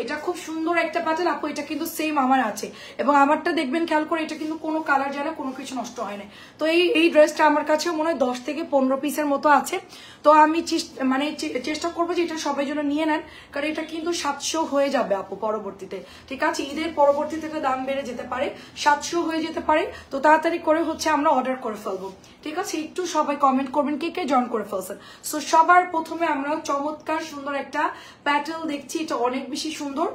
এটা খুব সুন্দর একটা প্যাটার্ন আপু, এটা কিন্তু সেম আমার আছে এবং আমারটা দেখবেন খেয়াল করে, এটা কিন্তু কোনো কালার যায় না, কোনো কিছু নষ্ট হয় না। তো এই ড্রেসটা আমার কাছে মনে হয় 10 থেকে 15 পিসের মতো আছে। তো আমি মানে চেষ্টা করবো যে এটা সবাই জন্য নিয়ে নেন, কারণ এটা কিন্তু 700 হয়ে যাবে আপু পরবর্তীতে, ঠিক আছে? ঈদের পরবর্তীতে দাম বেড়ে যেতে পারে, 700 হয়ে যেতে পারে। তো তাড়াতাড়ি করে হচ্ছে আমরা অর্ডার করে ফেলবো, ঠিক আছে? একটু সবাই কমেন্ট করবেন কে কে জয়েন করে ফেলছেন। সো সবার প্রথমে আমরা চমৎকার সুন্দর একটা প্যাটেল দেখছি, এটা অনেক বেশি সুন্দর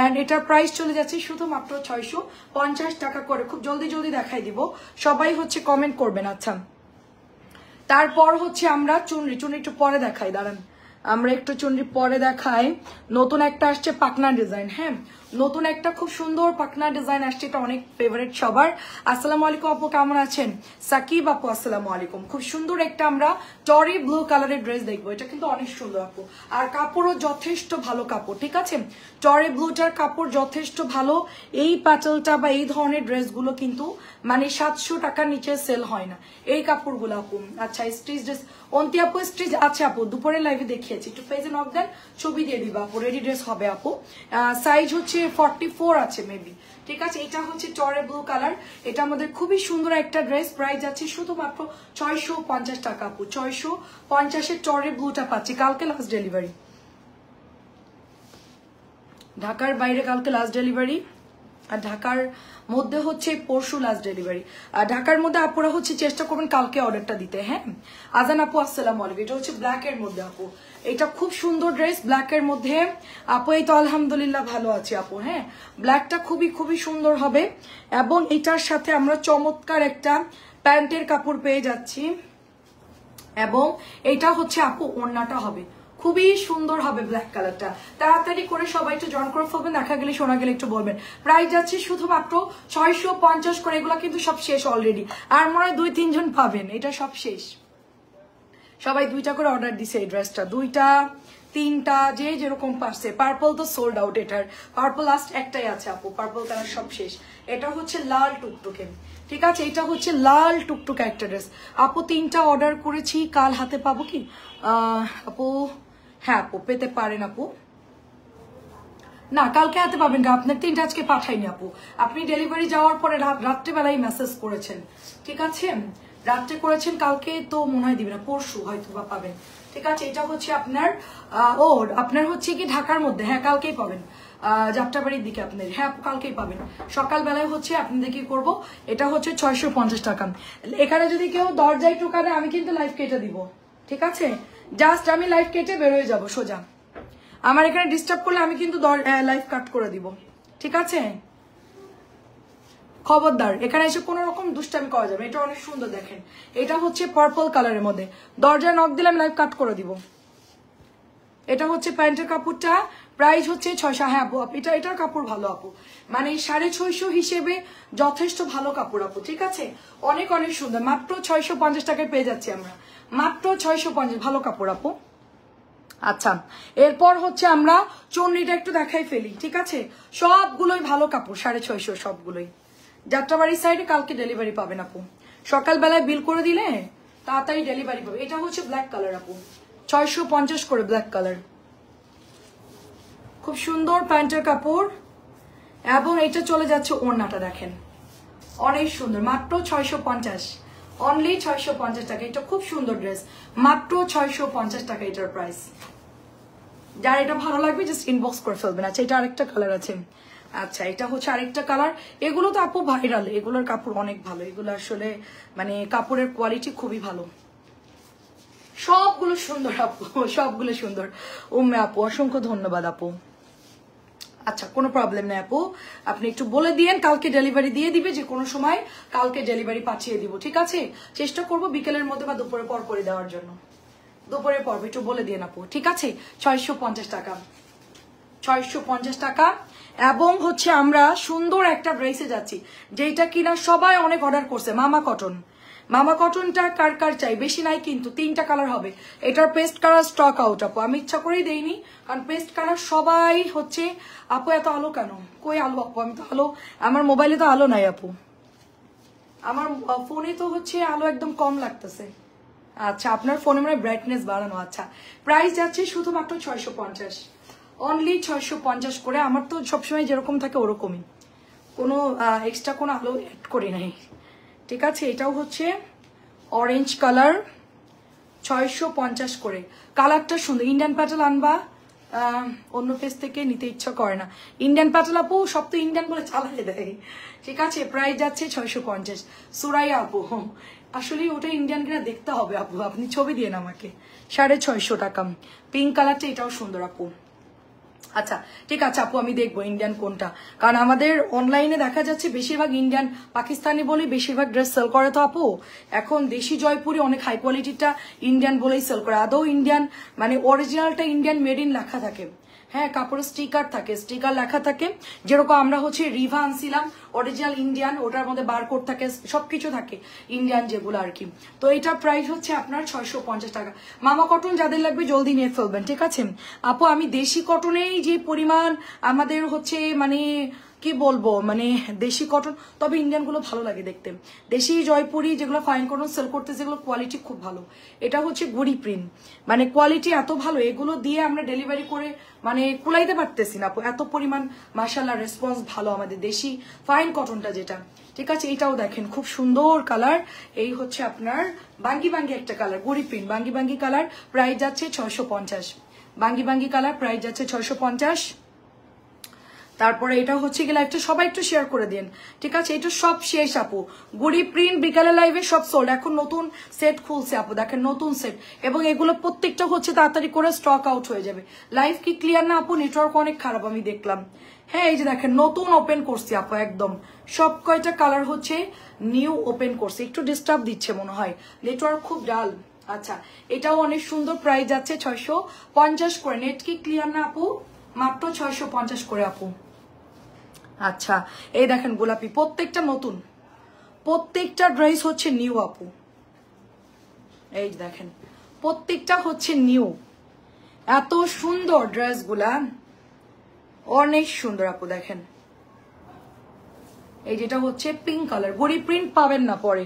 এন্ড এটার প্রাইস চলে যাচ্ছে শুধুমাত্র 650 টাকা করে। খুব জলদি জলদি দেখাই দিব, সবাই হচ্ছে কমেন্ট করবেন। আচ্ছা, তারপর হচ্ছে আমরা চুনরি একটু পরে দেখাই, দাঁড়ান আমরা একটু চুনরি পরে দেখাই। নতুন একটা আসছে পাকনা ডিজাইন, হ্যাঁ নতুন একটা খুব সুন্দর পাকনা ডিজাইন আসছে, এটা অনেক ফেভারিট সবার। আসসালামু আলাইকুম আপু, কেমন আছেন? সাকিব আপু আসসালামু আলাইকুম। খুব সুন্দর একটা আমরা টরি ব্লু কালারের ড্রেস দেখবো, এটা কিন্তু অনেক সুন্দর আপু, আর কাপড়ও যথেষ্ট ভালো কাপড়, ঠিক আছে? টরি ব্লুটার কাপড় যথেষ্ট ভালো। এই প্যাটেলটা বা এই ধরনের ড্রেসগুলো কিন্তু মানে 700 টাকার নিচে সেল হয় না এই কাপড়গুলো আপু। আচ্ছা স্টিচ ড্রেস, অন্তি আপু স্টিচ আছে আপু, দুপুরে লাইভে দেখিয়েছি, একটু পেজে নক দেন, ছবি দিয়ে দিবা আপু, রেডি ড্রেস হবে আপু। সাইজ হচ্ছে 44 আছে মেবি, ঠিক আছে? এটা হচ্ছে টরে ব্লু কালার, এটা আমাদের খুবই সুন্দর একটা ড্রেস, প্রাইস যাচ্ছে শুধুমাত্র 650 টাকা আপু। 650-এর টরে ব্লুটা পাচ্ছি, কালকে লাস্ট ডেলিভারি, ঢাকার বাইরে কালকে লাস্ট ডেলিভারি, আর ঢাকার মধ্যে হচ্ছে পরশু লাস্ট ডেলিভারি। আর ঢাকার মধ্যে আপুরা হচ্ছে চেষ্টা করবেন কালকে অর্ডারটা দিতে, হ্যাঁ? আজান আপু আসসালামু আলাইকুম, এটা হচ্ছে ব্ল্যাক এর মধ্যে আপু, এটা খুব সুন্দর ড্রেস ব্ল্যাক এর মধ্যে আপু। এই তো আলহামদুলিল্লাহ ভালো আছে আপু, হ্যাঁ ব্ল্যাকটা খুবই খুবই সুন্দর হবে এবং এটার সাথে আমরা চমৎকার একটা প্যান্টের কাপড় পেয়ে যাচ্ছি এবং এটা হচ্ছে আপু ওড়নাটা হবে খুবই সুন্দর হবে ব্ল্যাক কালারটা। তাড়াতাড়ি করে সবাই একটু জয়েন করে ফেলবেন, দেখা গেলে শোনা গেলে একটু বলবেন। প্রাইস যাচ্ছে শুধুমাত্র 650 করে, এগুলো কিন্তু সব শেষ অলরেডি, আর মনে হয় 2-3 জন পাবেন, এটা সব শেষ। সবাই 2টা করে অর্ডার দিছে এই ড্রেসটা, 2টা 3টা যে যেরকম পারছে। পার্পল তো সোল্ড আউট, এটার পার্পল লাস্ট একটাই আছে আপু, পার্পল কালার সব শেষ। এটা হচ্ছে লাল টুকটুকে, ঠিক আছে? এটা হচ্ছে লাল টুকটুকে একটা ড্রেস আপু, 3টা অর্ডার করেছি, কাল হাতে পাবো কি আপু? হ্যাঁ আপু পেতে পারেন আপু, না কালকে হাতে পাবেন না, আপনার 3টা আজকে পাঠাইনি আপু, আপনি ডেলিভারি যাওয়ার পরে রাত্রেবেলায় মেসেজ করেছেন, ঠিক আছে? রাত্রে করেছেন, কালকে তো মনে হয় দিবেন না, পরশু হয়তো বা পাবেন, ঠিক আছে? এটা হচ্ছে আপনার আপনার হচ্ছে কি ঢাকার মধ্যে, হ্যাঁ কালকেই পাবেন, যাত্রাবাড়ির দিকে আপনার, হ্যাঁ কালকেই পাবেন সকালবেলায় হচ্ছে আপনাদের কি করবো। এটা হচ্ছে 650 টাকা। এখানে যদি কেউ দরজায় টোকারে আমি কিন্তু লাইভ কেটে দিব, ঠিক আছে? জাস্ট আমি লাইভ কেটে বেরোয় যাব সোজা, আমার এখানে ডিস্টার্ব করলে আমি কিন্তু লাইভ কাট করে দিব, ঠিক আছে? খবরদার এখানে এসে কোনো রকম দুষ্টামি করা যাবে। এটা অনেক সুন্দর দেখেন, এটা হচ্ছে পার্পল কালারের মধ্যে, দরজায় নক দিলে আমি লাইভ কাট করে দিব। এটা হচ্ছে প্যান্টের কাপড়টা, প্রাইস হচ্ছে 600। হ্যাঁ আপু এটার কাপড় ভালো আপু, মানে 650 হিসেবে যথেষ্ট ভালো কাপড় আপু, ঠিক আছে? অনেক অনেক সুন্দর, মাত্র 650 টাকায় পেয়ে যাচ্ছি আমরা, মাত্র 650, ভালো কাপড় আপু। আচ্ছা এরপর হচ্ছে আমরা চুন্নিটা একটু দেখাই ফেলি, ঠিক আছে? সবগুলোই ভালো কাপড়, 650 সবগুলোই। যাত্রাবাড়ির সাইডে কালকে ডেলিভারি পাবেন আপু, সকালবেলায় বিল করে দিলে তাড়াতাড়ি ডেলিভারি পাবে। এটা হচ্ছে ব্ল্যাক কালার আপু, 650 করে ব্ল্যাক কালার, খুব সুন্দর প্যান্টের কাপড় এবং এটা চলে যাচ্ছে ওড়নাটা দেখেন অনেক সুন্দর, মাত্র 650, অনলি 650 টাকা। এটা খুব সুন্দর ড্রেস, মাত্র 650 টাকা এটার প্রাইস। যার এটা ভালো লাগবে জাস্ট ইনবক্স করে ফেলবেন। আচ্ছা এটা আরেকটা কালার আছে, আচ্ছা এটা হচ্ছে আরেকটা কালার। এগুলো তো আপু ভাইরাল, এগুলোর কাপড় অনেক ভালো, এগুলো আসলে মানে কাপড়ের কোয়ালিটি খুবই ভালো, সবগুলো সুন্দর আপু, সবগুলো সুন্দর। উম্মে আপু অসংখ্য ধন্যবাদ আপু। আচ্ছা কোনো প্রবলেম নেই আপু, আপনি একটু বলে দিয়েন, কালকে ডেলিভারি দিয়ে দিবে, যে কোনো সময় কালকে ডেলিভারি পাঠিয়ে দিব, ঠিক আছে? চেষ্টা করব বিকেলের মধ্যে বা দুপুরে পর করে দেওয়ার জন্য, দুপুরে পর একটু বলে দিন আপু, ঠিক আছে? 650 টাকা, 650 টাকা। এবং হচ্ছে আমরা সুন্দর একটা ড্রেসে যাচ্ছি, যেটা কিনা সবাই অনেক অর্ডার করছে, মামা কটন। মামা কটনটা কার কার চাই? বেশি নাই কিন্তু, 3টা কালার হবে। এটার পেস্ট কালার স্টক আউট আপু, আমি ইচ্ছা করেই দেইনি, কারণ পেস্ট কালার সবাই হচ্ছে। আপু এত আলো কেন? কই আলো আপু? আমি তো আলো, আমার মোবাইলে তো আলো নাই আপু, আমার ফোনে তো হচ্ছে আলো একদম কম লাগতেছে। আচ্ছা আপনার ফোনে মানে ব্রাইটনেস বাড়ানো। আচ্ছা প্রাইস যাচ্ছে শুধুমাত্র 650, অনলি 650 করে। আমার তো সবসময় যেরকম থাকে ওরকমই, কোনো এক্সট্রা কোনো আলো অ্যাড করি নাই। ঠিক আছে, এটাও হচ্ছে অরেঞ্জ কালার, 650 করে। কালারটা সুন্দর। ইন্ডিয়ান প্যাটেল আনবা, অন্য পেজ থেকে নিতে ইচ্ছা করে না। ইন্ডিয়ান প্যাটেল আপু সব তো ইন্ডিয়ান বলে চালাতে দেয়। ঠিক আছে, প্রাইস যাচ্ছে 650। সুরাইয়া আপু, আসলে ওটা ইন্ডিয়ান কিনা দেখতে হবে আপু, আপনি ছবি দিয়ে আমাকে। 650 টাকা। পিঙ্ক কালারটা এটাও সুন্দর আপু। আচ্ছা ঠিক আছে আপু, আমি দেখবো ইন্ডিয়ান কোনটা, কারণ আমাদের অনলাইনে দেখা যাচ্ছে বেশিরভাগ ইন্ডিয়ান পাকিস্তানি বলেই বেশিরভাগ ড্রেস সেল করে। তো আপু এখন দেশি জয়পুরি অনেক হাই কোয়ালিটিটা ইন্ডিয়ান বলেই সেল করে। আদৌ ইন্ডিয়ান মানে অরিজিনালটা ইন্ডিয়ান মেড ইন লেখা থাকে, হ্যাঁ, কাপড়ের স্টিকার থাকে, স্টিকার লেখা থাকে। যেরকম আমরা হচ্ছে রিভা আনছিলাম অরিজিনাল ইন্ডিয়ান, ওটার মধ্যে বারকোড থাকে, সবকিছু থাকে ইন্ডিয়ান যেগুলো আর কি। তো এটার প্রাইস হচ্ছে আপনার 650 টাকা। মামা কটন যাদের লাগবে জলদি নিয়ে ফেলবেন। ঠিক আছে আপু, আমি দেশি কটনেই যে পরিমাণ আমাদের হচ্ছে মানে কি বলবো, মানে দেশি কটন, তবে ইন্ডিয়ান গুলো ভালো লাগে দেখতে। দেশি জয়পুরি যেগুলো ফাইন কটন সেল করতে, যেগুলো কোয়ালিটি খুব ভালো। এটা হচ্ছে গুড়ি প্রিন্ট, মানে কোয়ালিটি এত ভালো, এগুলো দিয়ে আমরা ডেলিভারি করে মানে কুলাইতে পারতেছি না, এত পরিমাণ মাশাআল্লাহ রেসপন্স ভালো আমাদের দেশি ফাইন কটনটা যেটা। ঠিক আছে, এটাও দেখেন খুব সুন্দর কালার। এই হচ্ছে আপনার বাঙ্গি বাঙ্গি একটা কালার, গুড়ি প্রিন্ট বাঙ্গি বাঙ্গি কালার, প্রাইস যাচ্ছে 650। বাঙ্গি বাঙ্গি কালার, প্রাইস যাচ্ছে 650। তারপরে এটা হচ্ছে গেলে একটা সবাই একটু শেয়ার করে দিন। ঠিক আছে, এটা সব শেষ আপু। গুড়ি প্রিন্ট বিকালে লাইভে সব সোল্ড। এখন নতুন সেট খুলছে আপু, দেখেন নতুন সেট, এবং এগুলো প্রত্যেকটা হচ্ছে তাড়াতাড়ি করে স্টক আউট হয়ে যাবে। লাইভ কি ক্লিয়ার না আপু? নেটওয়ার্ক অনেক খারাপ আমি দেখলাম। হ্যাঁ, এই যে দেখেন নতুন ওপেন করছি আপু, একদম সব কয়টা কালার হচ্ছে নিউ ওপেন করছি। একটু ডিস্টার্ব দিচ্ছে মনে হয়, নেটওয়ার্ক খুব ডাল। আচ্ছা, এটাও অনেক সুন্দর, প্রাইস যাচ্ছে 650 করে। নেট কি ক্লিয়ার না আপু? মাত্র 650 করে আপু। আচ্ছা, এই দেখেন গোলাপি, প্রত্যেকটা নতুন, প্রত্যেকটা ড্রেস হচ্ছে নিউ আপু। এই দেখেন প্রত্যেকটা হচ্ছে নিউ, এত সুন্দর ড্রেসগুলা, অনেক সুন্দর আপু। দেখেন এই যেটা হচ্ছে পিঙ্ক কালার, গড়ি প্রিন্ট পাবেন না পরে,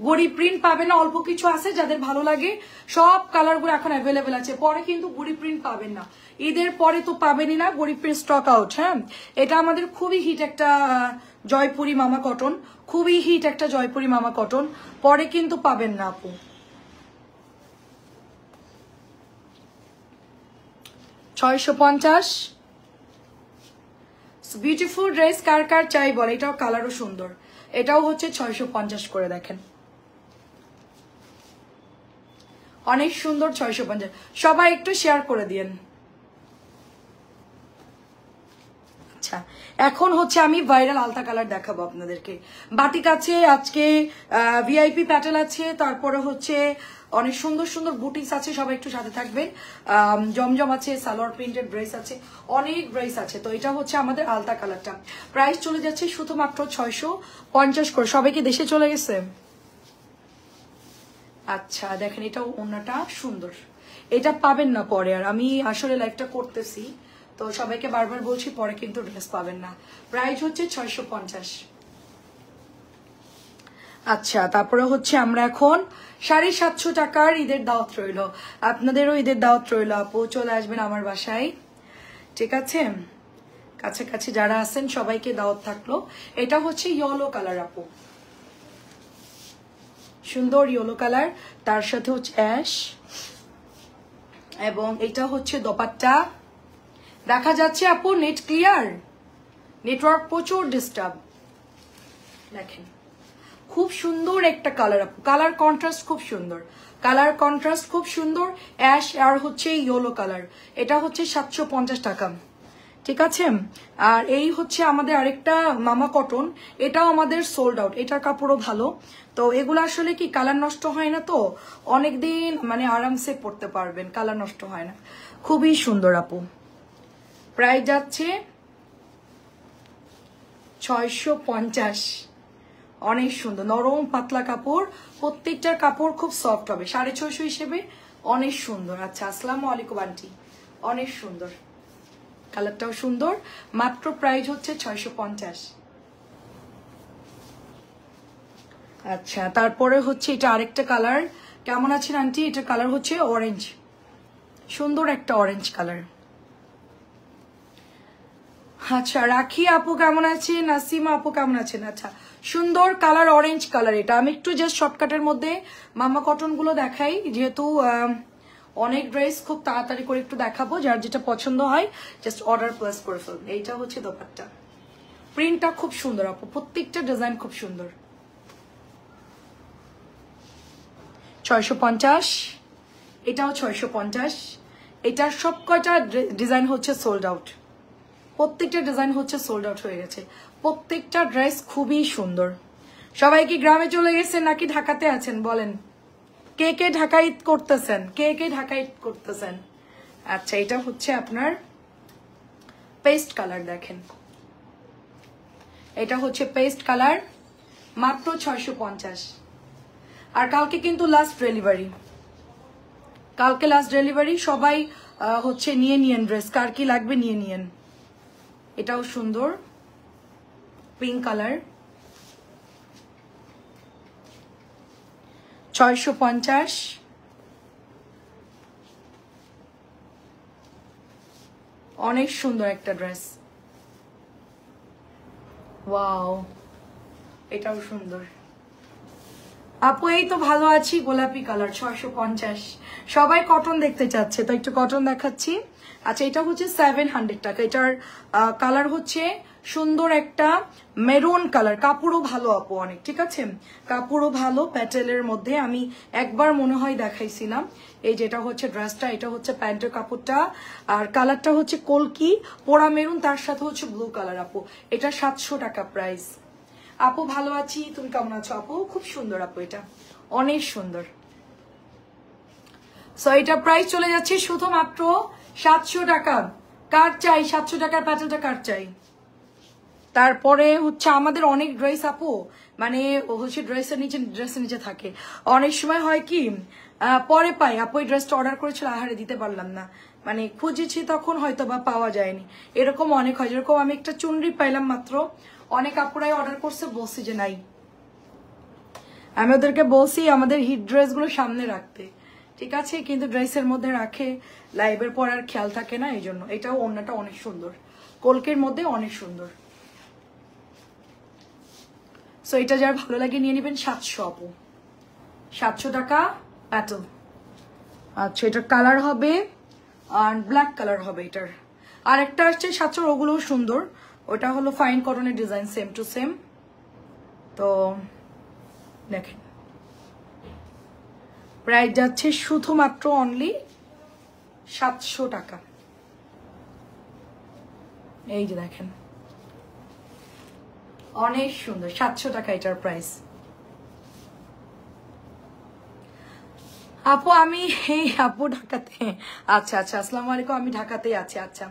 গড়ি প্রিন্ট পাবেন না, অল্প কিছু আছে যাদের ভালো লাগে। সব কালারগুলো এখন অ্যাভেলেবেল আছে, পরে কিন্তু গড়ি প্রিন্ট পাবেন না। ঈদের পরে তো পাবেনই না, গড়ি প্রিন্ট স্টক আউট। হ্যাঁ, এটা আমাদের খুবই হিট একটা জয়পুরি মামা কটন, খুবই হিট একটা জয়পুরি মামা কটন, পরে কিন্তু পাবেন না আপু। 650। বিউটিফুল ড্রেস কার কার চাই বলে, এটাও কালারও সুন্দর, এটাও হচ্ছে 650 করে। দেখেন অনেক সুন্দর, 650। সবাই একটু শেয়ার করে দিন। আচ্ছা, এখন হচ্ছে আমি ভাইরাল আলতা কালার দেখাবো আপনাদেরকে। বাটিক আছে আজকে, ভিআইপি প্যাটেল আছে, তারপরে হচ্ছে অনেক সুন্দর সুন্দর বুটিক্স আছে, সবাই একটু সাথে থাকবেন। জমজম আছে, সালোয়ার প্রিন্টেড ড্রেস আছে, অনেক ড্রেস আছে। তো এটা হচ্ছে আমাদের আলতা কালারটা, প্রাইস চলে যাচ্ছে শুধুমাত্র 650 করে। সবাইকে দেশে চলে গেছে। আচ্ছা দেখেন, এটাও ওড়নাটা সুন্দর, এটা পাবেন না পরে। আর আমি আসলে লাইভটা করতেছি তো সবাইকে বারবার বলছি, পরে কিন্তু ড্রেস পাবেন না। প্রাইস হচ্ছে 650। আচ্ছা, তারপরে হচ্ছে আমরা এখন 750 টাকার ঈদের দাওয়াত রইল, আপনাদেরও ঈদের দাওয়াত রইল আপু, চলে আসবেন আমার বাসায়। ঠিক আছে, কাছাকাছি যারা আছেন সবাইকে দাওয়াত থাকলো। এটা হচ্ছে ইয়েলো কালার আপু, সুন্দর ইয়েলো কালার, তার সাথে হচ্ছে অ্যাশ, এবং এটা হচ্ছে দোপাট্টা। দেখা যাচ্ছে আপু? Net clear? নেটওয়ার্ক প্রচুর ডিস্টার্ব। দেখেন খুব সুন্দর একটা কালার আপু, কালার কন্ট্রাস্ট খুব সুন্দর, কালার কন্ট্রাস্ট খুব সুন্দর, অ্যাশ আর হচ্ছে ইয়েলো কালার। এটা হচ্ছে 750 টাকা। ঠিক আছে, আর এই হচ্ছে আমাদের আরেকটা মামা কটন, এটাও আমাদের সোল্ড আউট, এটার কাপড়ও ভালো। তো এগুলো আসলে কি কালার নষ্ট হয় না, তো অনেকদিন মানে আরামসে পরতে পারবেন, কালার নষ্ট হয় না, খুবই সুন্দর আপু। প্রাইস যাচ্ছে 650। অনেক সুন্দর নরম পাতলা কাপড়, প্রত্যেকটার কাপড় খুব সফট হবে, 650 হিসেবে অনেক সুন্দর। আচ্ছা, আসসালামু আলাইকুম আন্টি, অনেক সুন্দর, কালারটাও সুন্দর। মাত্র প্রাইস হচ্ছে 650। আচ্ছা, তারপরে হচ্ছে এটা আরেকটা কালার। কেমন আছেন আন্টি? এটা কালার হচ্ছে অরেঞ্জ, সুন্দর একটা অরেঞ্জ কালার। আচ্ছা রাখি আপু কেমন আছে, নাসিমা আপু কেমন আছেন? আচ্ছা সুন্দর কালার, অরেঞ্জ কালার। এটা আমি একটু জাস্ট শর্টকাটের মধ্যে মামা কটন গুলো দেখাই, যেহেতু অনেক ড্রেস খুব তাড়াতাড়ি করে একটু দেখাবো, যার যেটা পছন্দ হয় জাস্ট অর্ডার প্লেস করে ফেলবেন। এইটা হচ্ছে দোপাট্টা, প্রিন্টটা খুব সুন্দর আপু, প্রত্যেকটা ডিজাইন খুব সুন্দর। 650, এটাও 650। এটার সব কয়টা ডিজাইন হচ্ছে সোল্ড আউট, প্রত্যেকটা ডিজাইন হচ্ছে সোল্ড আউট হয়ে গেছে। প্রত্যেকটা ড্রেস খুবই সুন্দর। সবাই কি গ্রামে চলে গেছেন নাকি ঢাকাতে আছেন বলেন? কে কে ঢাকা ঈদ করতেছেন, কে কে ঢাকা ঈদ করতেছেন? আচ্ছা এটা হচ্ছে আপনার পেস্ট কালার, দেখেন এটা হচ্ছে পেস্ট কালার, মাত্র 650। আর কালকে কিন্তু লাস্ট ডেলিভারি, কালকে লাস্ট ডেলিভারি। সবাই হচ্ছে নিয়ে নিয়েন ড্রেস, কার কি লাগবে নিয়ে নিয়েন। এটাও সুন্দর পিঙ্ক কালার, 650। অনেক সুন্দর একটা ড্রেস, ওয়াও এটাও সুন্দর। আপু এই তো ভালো আছি, গোলাপি কালার 650। সবাই কটন দেখতে চাচ্ছে তো একটু কটন দেখাচ্ছি। আচ্ছা এটা হচ্ছে 700 টাকা। এটার কালার হচ্ছে সুন্দর একটা মেরুন কালার, কাপড়ও ভালো আপু অনেক, ঠিক আছে কাপড়ও ভালো। প্যাটেলের মধ্যে আমি একবার মনে হয় দেখাইছিলাম। এই যেটা হচ্ছে ড্রেসটা, এটা হচ্ছে প্যান্টের কাপড়টা, আর কালারটা হচ্ছে কলকি পোড়া মেরুন, তার সাথে হচ্ছে ব্লু কালার আপু। এটা 700 টাকা প্রাইস। আপু ভালো আছি, তুমি কেমন আছো আপু? খুব সুন্দর আপু, এটা অনেক সুন্দর। সো এটা প্রাইস চলে যাচ্ছে শুধুমাত্র 700 টাকা। কার চাই 700 টাকার প্যাটেলটা, কার চাই? তারপরে হচ্ছে আমাদের অনেক ড্রেস আপু মানে হচ্ছে ড্রেসের নিচে থাকে। অনেক সময় হয় কি পরে পাই আপু এই ড্রেসটা অর্ডার করেছিল, আহারে দিতে পারলাম না, মানে খুঁজেছি তখন হয়তো বা পাওয়া যায়নি, এরকম অনেক হয়। যেরকম আমি একটা চুনরি পাইলাম মাত্র, অনেক আপুরাই অর্ডার করছে, বলছি যে নাই। আমি ওদেরকে বলছি আমাদের হিট ড্রেসগুলো সামনে রাখতে, ঠিক আছে, কিন্তু ড্রেসের মধ্যে রাখে, লাইভের পর আর খেয়াল থাকে না, এই জন্য। এটাও অন্যটা অনেক সুন্দর, কলকের মধ্যে অনেক সুন্দর। সো এটা যার ভালো লাগে নিয়ে নেবেন। 700 আপু, 700 টাকা প্যাটেল। আচ্ছা এটার কালার হবে আর ব্ল্যাক কালার হবে এটার। আর একটা আসছে 700, ওগুলোও সুন্দর, ওটা হলো ফাইন কটনের ডিজাইন, সেম টু সেম। তো দেখেন প্রাইস যাচ্ছে শুধুমাত্র অনলি 700 টাকা। এই যে দেখেন অনেক সুন্দর, 700 টাকা এটার প্রাইস। আপু আমি এই আপু ঢাকাতে। আচ্ছা আচ্ছা আসসালামু আলাইকুম, আমি ঢাকাতেই আছি। আচ্ছা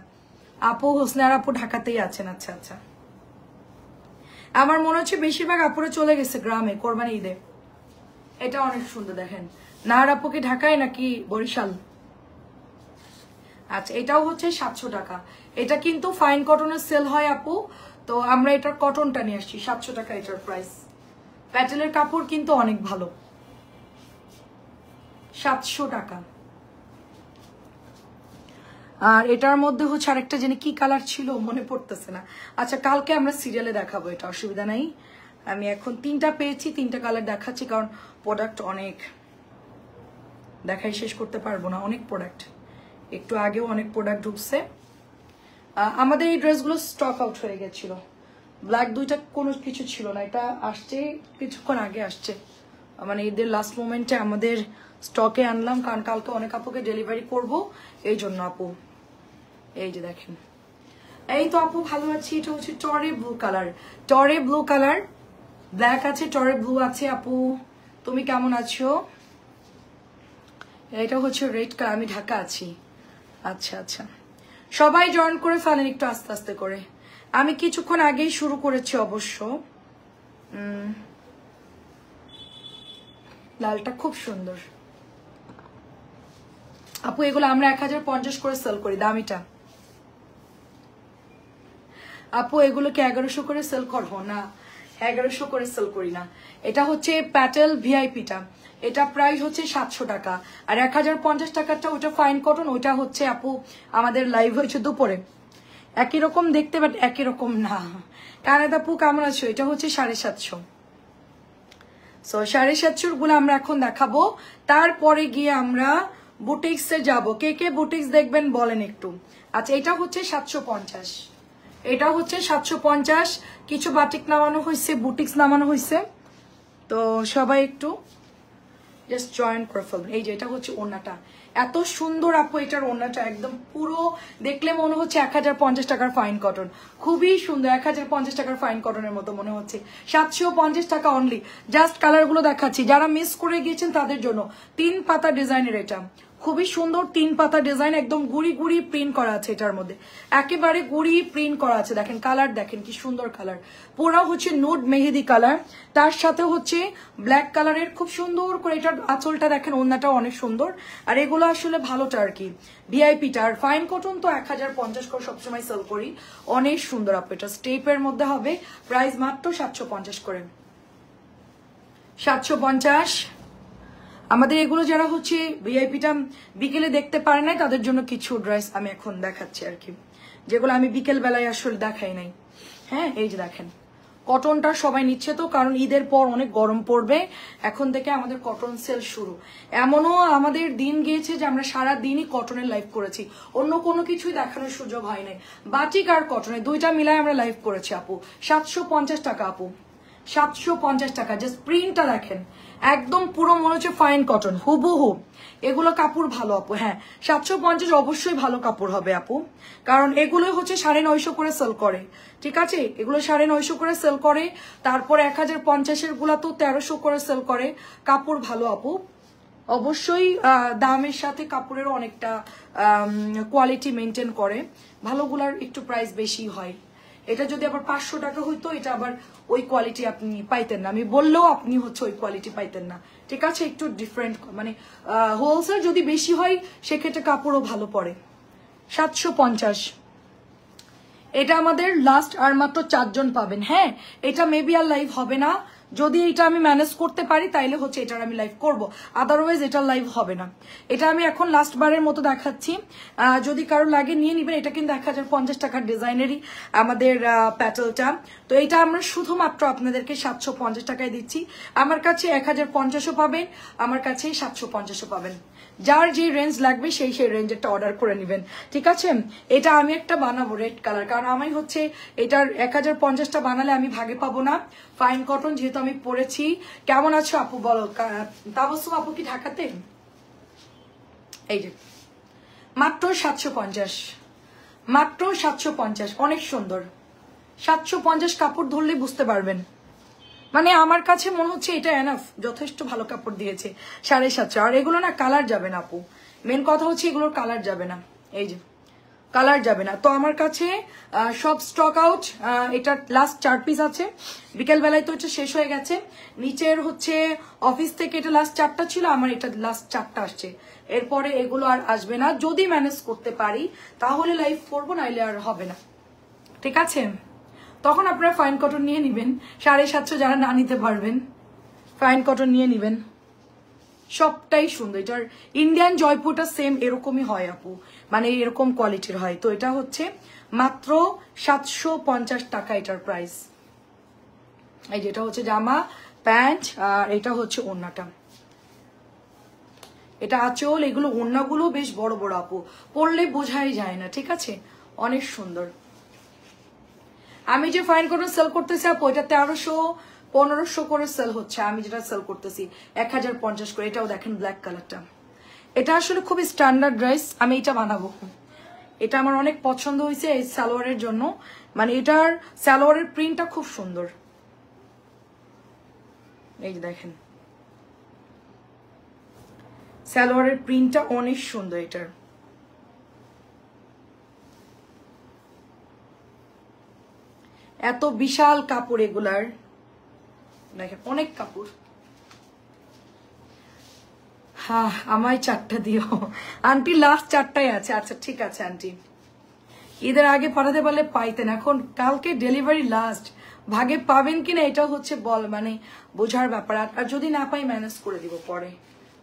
আপু হোসনার আপু ঢাকাতেই আছেন। আচ্ছা আচ্ছা, আমার মনে হচ্ছে বেশিরভাগ আপুরা চলে গেছে গ্রামে কোরবানি ঈদে। এটা অনেক সুন্দর, দেখেন নাহার আপু কি ঢাকায় নাকি বরিশাল? আচ্ছা এটাও হচ্ছে 700 টাকা। এটা কিন্তু ফাইন কটনের সেল হয় আপু, তো আমরা এটার কটনটা নিয়ে আসছি। 700 টাকা এটার প্রাইস। প্যাটেলের কাপড় কিন্তু অনেক ভালো। 700 টাকা। আর এটার মধ্যে হচ্ছে আরেকটা জানি কি কালার ছিল মনে পড়তেছে না। আচ্ছা কালকে আমরা সিরিয়ালে দেখাবো, এটা অসুবিধা নাই। আমি এখন 3টা পেয়েছি, 3টা কালার দেখাচ্ছি, কারণ প্রোডাক্ট অনেক, দেখাই শেষ করতে পারবো না, অনেক প্রোডাক্ট। একটু আগেও অনেক প্রোডাক্ট ঢুকছে। আমাদের এই ড্রেসগুলো স্টক আউট হয়ে গেছিল, ব্ল্যাক দুইটা কোনো কিছু ছিল না, এটা আসছে কিছুক্ষণ আগে আসছে, মানে ঈদের লাস্ট মোমেন্টে আমাদের স্টকে আনলাম, কারণ কালকে অনেক আপুকে ডেলিভারি করব, এই জন্য আপু। এই যে দেখেন, এই তো আপু ভালো আছি। এটা হচ্ছে টরে ব্লু কালার, টরে ব্লু কালার, ব্ল্যাক আছে, টরে ব্লু আছে। আপু তুমি কেমন আছো? এটা হচ্ছে রেড কালার, আমি ঢাকা আছি। আচ্ছা আচ্ছা, সবাই জয়েন করে ফেলেন একটু আস্তে আস্তে করে। আমি কিছুক্ষণ আগেই শুরু করেছি অবশ্য। লালটা খুব সুন্দর আপু, এগুলো আমরা 1050 করে সেল করি, দামিটা। আপু এগুলো কি 1100 করে সেল করবো? না 1100 করে সেল করি না। এটা হচ্ছে প্যাটেল ভিআইপিটা, এটা প্রাইস হচ্ছে 700 টাকা। আর 1050 টাকাটা ওটা ফাইন কটন, ওটা হচ্ছে আপু আমাদের লাইভ হয়েছে দুপুরে। একই রকম দেখতে, বাট একই রকম না। কানাদ আপু কেমন আছো? এটা হচ্ছে 750। সো 750 গুলো আমরা এখন দেখাবো, তারপরে গিয়ে আমরা বুটিক্সে যাব। কে কে বুটিক্স দেখবেন বলেন একটু। আচ্ছা, এটা হচ্ছে 750, এটা হচ্ছে 750। কিছু বাটিক নামানো হয়েছে, বুটিক্স নামানো হয়েছে, তো সবাই একটু জাস্ট জয়েন করে ফেলবেন। এই যে এটা হচ্ছে ওড়নাটা, এত সুন্দর আপু এটার ওড়নাটা, একদম পুরো দেখলে মনে হচ্ছে 1050 টাকার ফাইন কটন, খুবই সুন্দর। 1050 টাকার ফাইন কটনের মতো মনে হচ্ছে। 750 টাকা অনলি। জাস্ট কালারগুলো দেখাচ্ছি, যারা মিস করে গিয়েছেন তাদের জন্য। 3 পাতা ডিজাইনের এটা, খুবই সুন্দর 3 পাতা ডিজাইন, একদম গুড়ি গুড়ি প্রিন্ট করা আছে এটার মধ্যে, একেবারে গুড়ি প্রিন্ট করা আছে। দেখেন কালার, দেখেন কি সুন্দর কালার, পুরো হচ্ছে নুড মেহেদি কালার, তার সাথে হচ্ছে ব্ল্যাক কালারের খুব সুন্দর করে এটার আঁচলটা দেখেন, ওড়নাটাও অনেক সুন্দর। আর এগুলো আসলে ভালোটা আর কি, ভিআইপিটা। আর ফাইন কটন তো 1050 করে সবসময় সেল করি, অনেক সুন্দর আপু। এটা স্টেপের মধ্যে হবে, প্রাইস মাত্র 750 করে, 750। আমাদের এগুলো যারা হচ্ছে ভিআইপিটা বিকেলে দেখতে পারে নাই তাদের জন্য কিছু ড্রেস আমি এখন দেখাচ্ছি আর কি, যেগুলো আমি বিকেল বেলায় আসলে দেখাই নাই। হ্যাঁ, এই যে দেখেন কটনটা সবাই নিচ্ছে তো, কারণ ঈদের পর অনেক গরম পড়বে, এখন থেকে আমাদের কটন সেল শুরু। এমনও আমাদের দিন গিয়েছে যে আমরা সারা দিনই কটনের লাইভ করেছি, অন্য কোনো কিছুই দেখানোর সুযোগ হয় নাই। বাটিক আর কটনের দুইটা মিলায় আমরা লাইভ করেছি আপু। 750 টাকা আপু, 750 টাকা। জাস্ট প্রিন্টটা দেখেন, একদম পুরো মনে হচ্ছে ফাইন কটন হুবহু। এগুলো কাপড় ভালো আপু, হ্যাঁ 750 অবশ্যই ভালো কাপড় হবে আপু, কারণ এগুলো হচ্ছে 950 করে সেল করে, ঠিক আছে? এগুলো 950 করে সেল করে, তারপর 1050 গুলা তো 1300 করে সেল করে। কাপড় ভালো আপু, অবশ্যই দামের সাথে কাপড়েরও অনেকটা কোয়ালিটি মেনটেন করে, ভালোগুলার একটু প্রাইস বেশি হয়। এটা যদি আবার 500 টাকা হইতো, এটা আবার ওই কোয়ালিটি আপনি পাইতেন না, আমি বললেও আপনি হচ্ছে ওই কোয়ালিটি পাইতেন না, ঠিক আছে? একটু ডিফারেন্ট, মানে হোলসেল যদি বেশি হয় সেক্ষেত্রে কাপড়ও ভালো পড়ে। 750, এটা আমাদের লাস্ট, আর মাত্র 4 জন পাবেন। হ্যাঁ, এটা মেবি আর লাইভ হবে না, যদি এটা আমি ম্যানেজ করতে পারি তাইলে হচ্ছে এটার আমি লাইভ করব, আদারওয়াইজ এটা লাইভ হবে না। এটা আমি এখন লাস্ট বারের মতো দেখাচ্ছি, যদি কারো লাগে নিয়ে নিবেন। এটা কিন্তু 1050 টাকার ডিজাইনেরই আমাদের প্যাটেলটা, তো এটা আমরা শুধুমাত্র আপনাদেরকে 750 টাকায় দিচ্ছি। আমার কাছে 1050ও পাবেন, আমার কাছে 750ও পাবেন। যার যে রেঞ্জ লাগবে সেই রেঞ্জেরটা অর্ডার করে নেবেন, ঠিক আছে? এটা আমি একটা বানাবো রেড কালার, কারণ আমি হচ্ছে এটার 1050টা বানালে আমি ভাগে পাবো না। ফাইন কটন যেহেতু আমি পরেছি। কেমন আছো আপু বলো? তাবসুম আপু কি ঢাকাতে? এই যে মাত্র 750, মাত্র 750, অনেক সুন্দর। 750 কাপড় ধরলে বুঝতে পারবেন, মানে আমার কাছে মনে হচ্ছে এটা এনাফ, যথেষ্ট ভালো কাপড় দিয়েছে। 750। আর এগুলো না কালার যাবে না আপু, মেন কথা হচ্ছে এগুলোর কালার যাবে না, এই যে কালার যাবে না। তো আমার কাছে সব স্টক আউট, এটা লাস্ট 4 পিস আছে। বিকেল বেলায় তো এটা শেষ হয়ে গেছে। নিচের হচ্ছে অফিস থেকে এটা লাস্ট 4টা ছিল, আমার এটা লাস্ট 4টা আসছে, এরপরে এগুলো আর আসবে না। যদি ম্যানেজ করতে পারি তাহলে লাইভ করবো, নাইলে আর হবে না, ঠিক আছে? তখন আপনারা ফাইন কটন নিয়ে নিবেন। 750 যারা না নিতে পারবেন ফাইন কটন নিয়ে নিবেন, সবটাই সুন্দর। এটার ইন্ডিয়ান জয়পুরটা সেম এরকমই হয় আপু, মানে এরকম কোয়ালিটির হয়। তো এটা হচ্ছে মাত্র 750 টাকা এটার প্রাইস। এই যেটা হচ্ছে জামা প্যান্ট, আর এটা হচ্ছে ওড়নাটা, এটা আঁচল। এগুলো ওড়নাগুলো বেশ বড় বড় আপু, পরলে বোঝাই যায় না, ঠিক আছে? অনেক সুন্দর। আমি যে ফাইন কটন সেল করতেছি আপু, এটা 1300-1500 করে সেল হচ্ছে। আমি যেটা সেল করতেছি 1050 করে। এটাও দেখেন ব্ল্যাক কালারটা, এটা আসলে খুব স্ট্যান্ডার্ড ড্রেস। আমি এটা বানাবো, এটা আমার অনেক পছন্দ হয়েছে এই সালোয়ারের জন্য, মানে এটার সালোয়ারের প্রিন্টটা খুব সুন্দর। এই যে দেখেন সালোয়ারের প্রিন্টটা অনেক সুন্দর এটার। এত বিশাল কাপড় এগুলার, দেখেন অনেক কাপড়। হ্যাঁ, আমায় 4টা দিও আন্টি, লাস্ট 4টাই আছে। আচ্ছা ঠিক আছে আন্টি, ঈদের আগে পাঠাতে পারলে পাইতেন, এখন কালকে ডেলিভারি লাস্ট, ভাগে পাবেন কিনা এটা হচ্ছে মানে বোঝার ব্যাপার। আর যদি না পাই ম্যানেজ করে দিব পরে,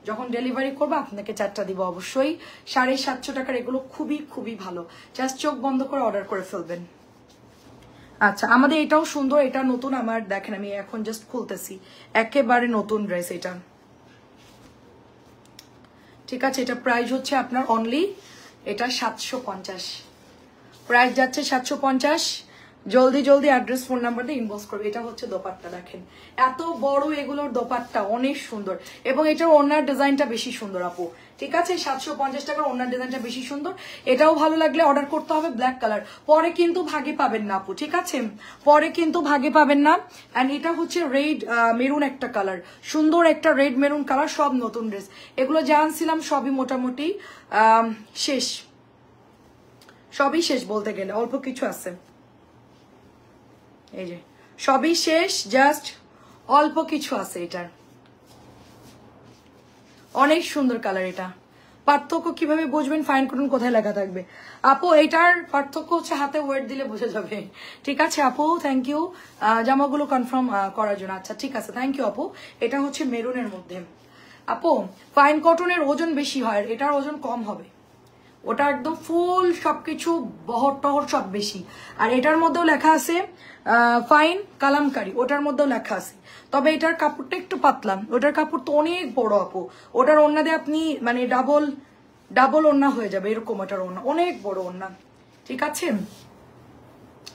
যখন ডেলিভারি করবো আপনাকে 4টা দিব অবশ্যই। 750 টাকার এগুলো খুবই খুবই ভালো, জাস্ট চোখ বন্ধ করে অর্ডার করে ফেলবেন। আচ্ছা আমাদের এটাও সুন্দর, এটা নতুন আমার, দেখেন আমি এখন জাস্ট খুলতেছি, একেবারে নতুন ড্রেস এটা। ঠিক আছে, এটা প্রাইস হচ্ছে আপনার অনলি এটা 750, প্রাইস যাচ্ছে 750। জলদি জলদি অ্যাড্রেস ফোন নাম্বার দিয়ে ইনবক্স করবে। এটা হচ্ছে দোপাট্টা, দেখেন এত বড় এগুলোর দোপাট্টা, অনেক সুন্দর, এবং এটার ওড়নার ডিজাইনটা বেশি সুন্দর আপু। ঠিক আছে, 750 টাকার ওড়নার ডিজাইনটা বেশি সুন্দর। এটাও ভালো লাগলে অর্ডার করতে হবে ব্ল্যাক কালার, পরে কিন্তু ভাগে পাবেন না আপু। ঠিক আছে, পরে কিন্তু ভাগে পাবেন না। অ্যান্ড এটা হচ্ছে রেড মেরুন একটা কালার, সুন্দর একটা রেড মেরুন কালার, সব নতুন ড্রেস। এগুলো যা আনছিলাম সবই মোটামুটি শেষ, সবই শেষ বলতে গেলে, অল্প কিছু আছে, এই যে সবই শেষ, জাস্ট অল্প কিছু আছে। এটার অনেক সুন্দর কালার। এটা পার্থক্য কিভাবে বুঝবেন, ফাইন করুন কোথায় লেখা থাকবে আপু। এটার পার্থক্য হচ্ছে হাতে ওয়েট দিলে বোঝা যাবে। ঠিক আছে আপু, থ্যাংক ইউ জামাগুলো কনফার্ম করার জন্য। আচ্ছা ঠিক আছে, থ্যাংক ইউ আপু। এটা হচ্ছে মেরুনের মধ্যে আপু, ফাইন কটনের ওজন বেশি হয়, এটার ওজন কম হবে, ওটা একদম ফুল সবকিছু বহর টহর সব বেশি। আর এটার মধ্যেও লেখা আছে ফাইন কালামকারি, ওটার মধ্যেও লেখা আছে, তবে এটার কাপড়টা একটু পাতলা, ওটার কাপড় তো অনেক বড় আপু। ওটার ওড়না দিয়ে আপনি মানে ডাবল ওড়না হয়ে যাবে এরকম, ওটার ওড়না অনেক বড় ওড়না। ঠিক আছে,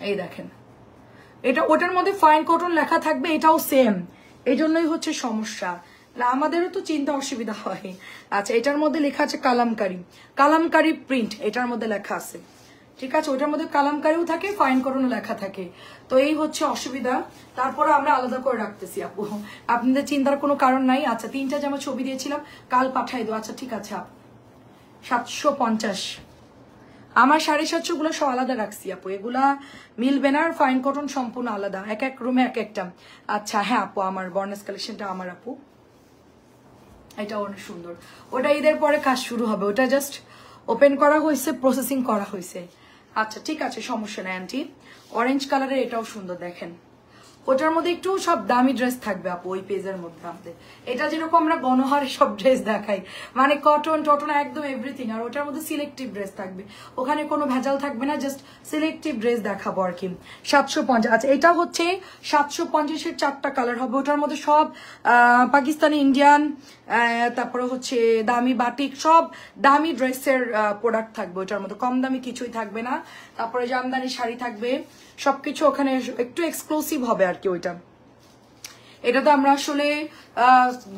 এই দেখেন এটা, ওটার মধ্যে ফাইন কটন লেখা থাকবে, এটাও সেম, এই জন্যই হচ্ছে সমস্যা, আমাদেরও তো চিন্তা অসুবিধা হয়। আচ্ছা এটার মধ্যে লেখা আছে কালামকারি, কালামকারি প্রিন্ট এটার মধ্যে লেখা আছে। ঠিক আছে, ওটার মধ্যে কালামকারিও থাকে, ফাইন কটনও লেখা থাকে, তো এই হচ্ছে অসুবিধা। তারপরে আমরা আলাদা করে রাখতেছি আপু, আপনাদের চিন্তার কোনো কারণ নাই। আচ্ছা 3টা জামা ছবি দিয়েছিলাম, কাল পাঠাই দেবো। আচ্ছা ঠিক আছে আপু, 750, আমার 750 গুলো সব আলাদা রাখছি আপু, এগুলা মিলবে না, আর ফাইন কটন সম্পূর্ণ আলাদা, এক এক রুমে এক একটা। আচ্ছা হ্যাঁ আপু, আমার বর্নেস কালেকশনটা আমার আপু, এটা অনেক সুন্দর, ওটা ঈদের পরে কাজ শুরু হবে, ওটা জাস্ট ওপেন করা হয়েছে, প্রসেসিং করা হয়েছে। আচ্ছা ঠিক আছে, সমস্যা নেই আন্টি। অরেঞ্জ কালারের এটাও সুন্দর, দেখেন ওটার মধ্যে একটু সব দামি ড্রেস থাকবে আপু ওই পেজের মধ্যে আমাদের। এটা যেরকম আমরা গণহারে সব ড্রেস দেখাই, মানে কটন টটন একদম এভরিথিং, আর ওটার মধ্যে সিলেক্টিভ ড্রেস থাকবে, ওখানে কোনো ভেজাল থাকবে না, জাস্ট সিলেক্টিভ ড্রেস দেখাবো আর কি। 750। আচ্ছা এটা হচ্ছে 750-এর 4টা কালার হবে, ওটার মধ্যে সব পাকিস্তানি, ইন্ডিয়ান, তারপরে হচ্ছে দামি বাটিক, সব দামি ড্রেসের প্রোডাক্ট থাকবে ওটার মধ্যে, কম দামি কিছুই থাকবে না। তারপরে জামদানি শাড়ি থাকবে, সবকিছু ওখানে একটু এক্সক্লুসিভ হবে আর কি ওইটা। এটা তো আমরা আসলে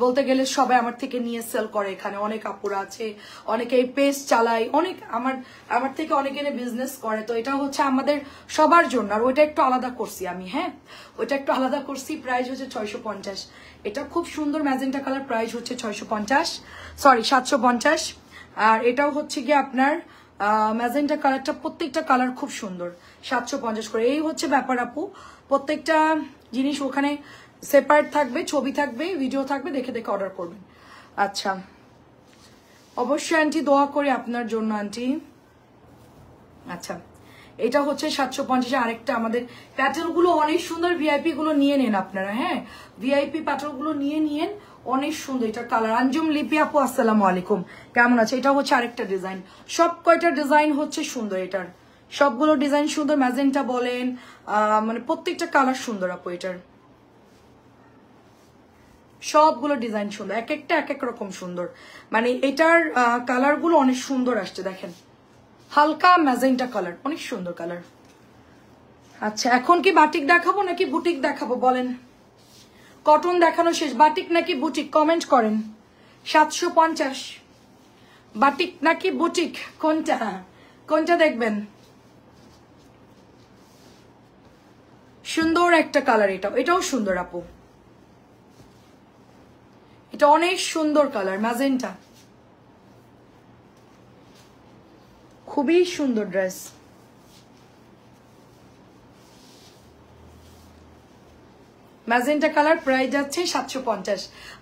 বলতে গেলে সবাই আমার থেকে নিয়ে সেল করে, এখানে অনেক আপুরা আছে, অনেকে এই পেজ চালায়, অনেক আমার থেকে অনেকে এনে বিজনেস করে, তো এটা হচ্ছে আমাদের সবার জন্য। আর ওইটা একটু আলাদা করছি আমি, হ্যাঁ ওইটা একটু আলাদা করছি, প্রাইস হচ্ছে 650। এটা খুব সুন্দর ম্যাজেন্টা কালার, প্রাইস হচ্ছে 750। আর এটাও হচ্ছে গিয়ে আপনার ম্যাজেন্টা কালারটা, প্রত্যেকটা কালার খুব সুন্দর, 750 করে। এই হচ্ছে ব্যাপার আপু, প্রত্যেকটা জিনিস ওখানে সেপারেট থাকবে, ছবি থাকবে, ভিডিও থাকবে, দেখে দেখে অর্ডার করবেন। আচ্ছা অবশ্যই আন্টি, দোয়া করি আপনার জন্য আন্টি। আচ্ছা এটা হচ্ছে 750। আরেকটা আমাদের প্যাটেলগুলো অনেক সুন্দর, ভিআইপি গুলো নিয়ে নেন আপনারা, হ্যাঁ ভিআইপি প্যাটেলগুলো নিয়েন, অনেক সুন্দর। এটার কালার, আঞ্জুম লিপি আপু আসসালামু আলাইকুম, কেমন আছে? এটা হচ্ছে আরেকটা ডিজাইন, সব কয়টা ডিজাইন হচ্ছে সুন্দর, এটার সবগুলো ডিজাইন সুন্দর, ম্যাজেন্টা বলেন, মানে প্রত্যেকটা কালার সুন্দর আপু, এটার সবগুলো ডিজাইন সুন্দর, এক একটা এক এক রকম সুন্দর, মানে এটার কালারগুলো অনেক সুন্দর আসছে, দেখেন হালকা ম্যাজেন্টা কালার, অনেক সুন্দর কালার। আচ্ছা এখন কি বাটিক দেখাবো নাকি বুটিক দেখাবো বলেন? কটন দেখানো শেষ, বাটিক নাকি বুটিক কমেন্ট করেন। 750 বাটিক নাকি বুটিক, কোনটা দেখবেন? সুন্দর একটা কালার, এটাও সুন্দর আপু, এটা অনেক সুন্দর কালার, ম্যাজেন্টা, খুবই সুন্দর ড্রেস। ম্যাজেন্টা কালার, প্রাইস যাচ্ছে 750।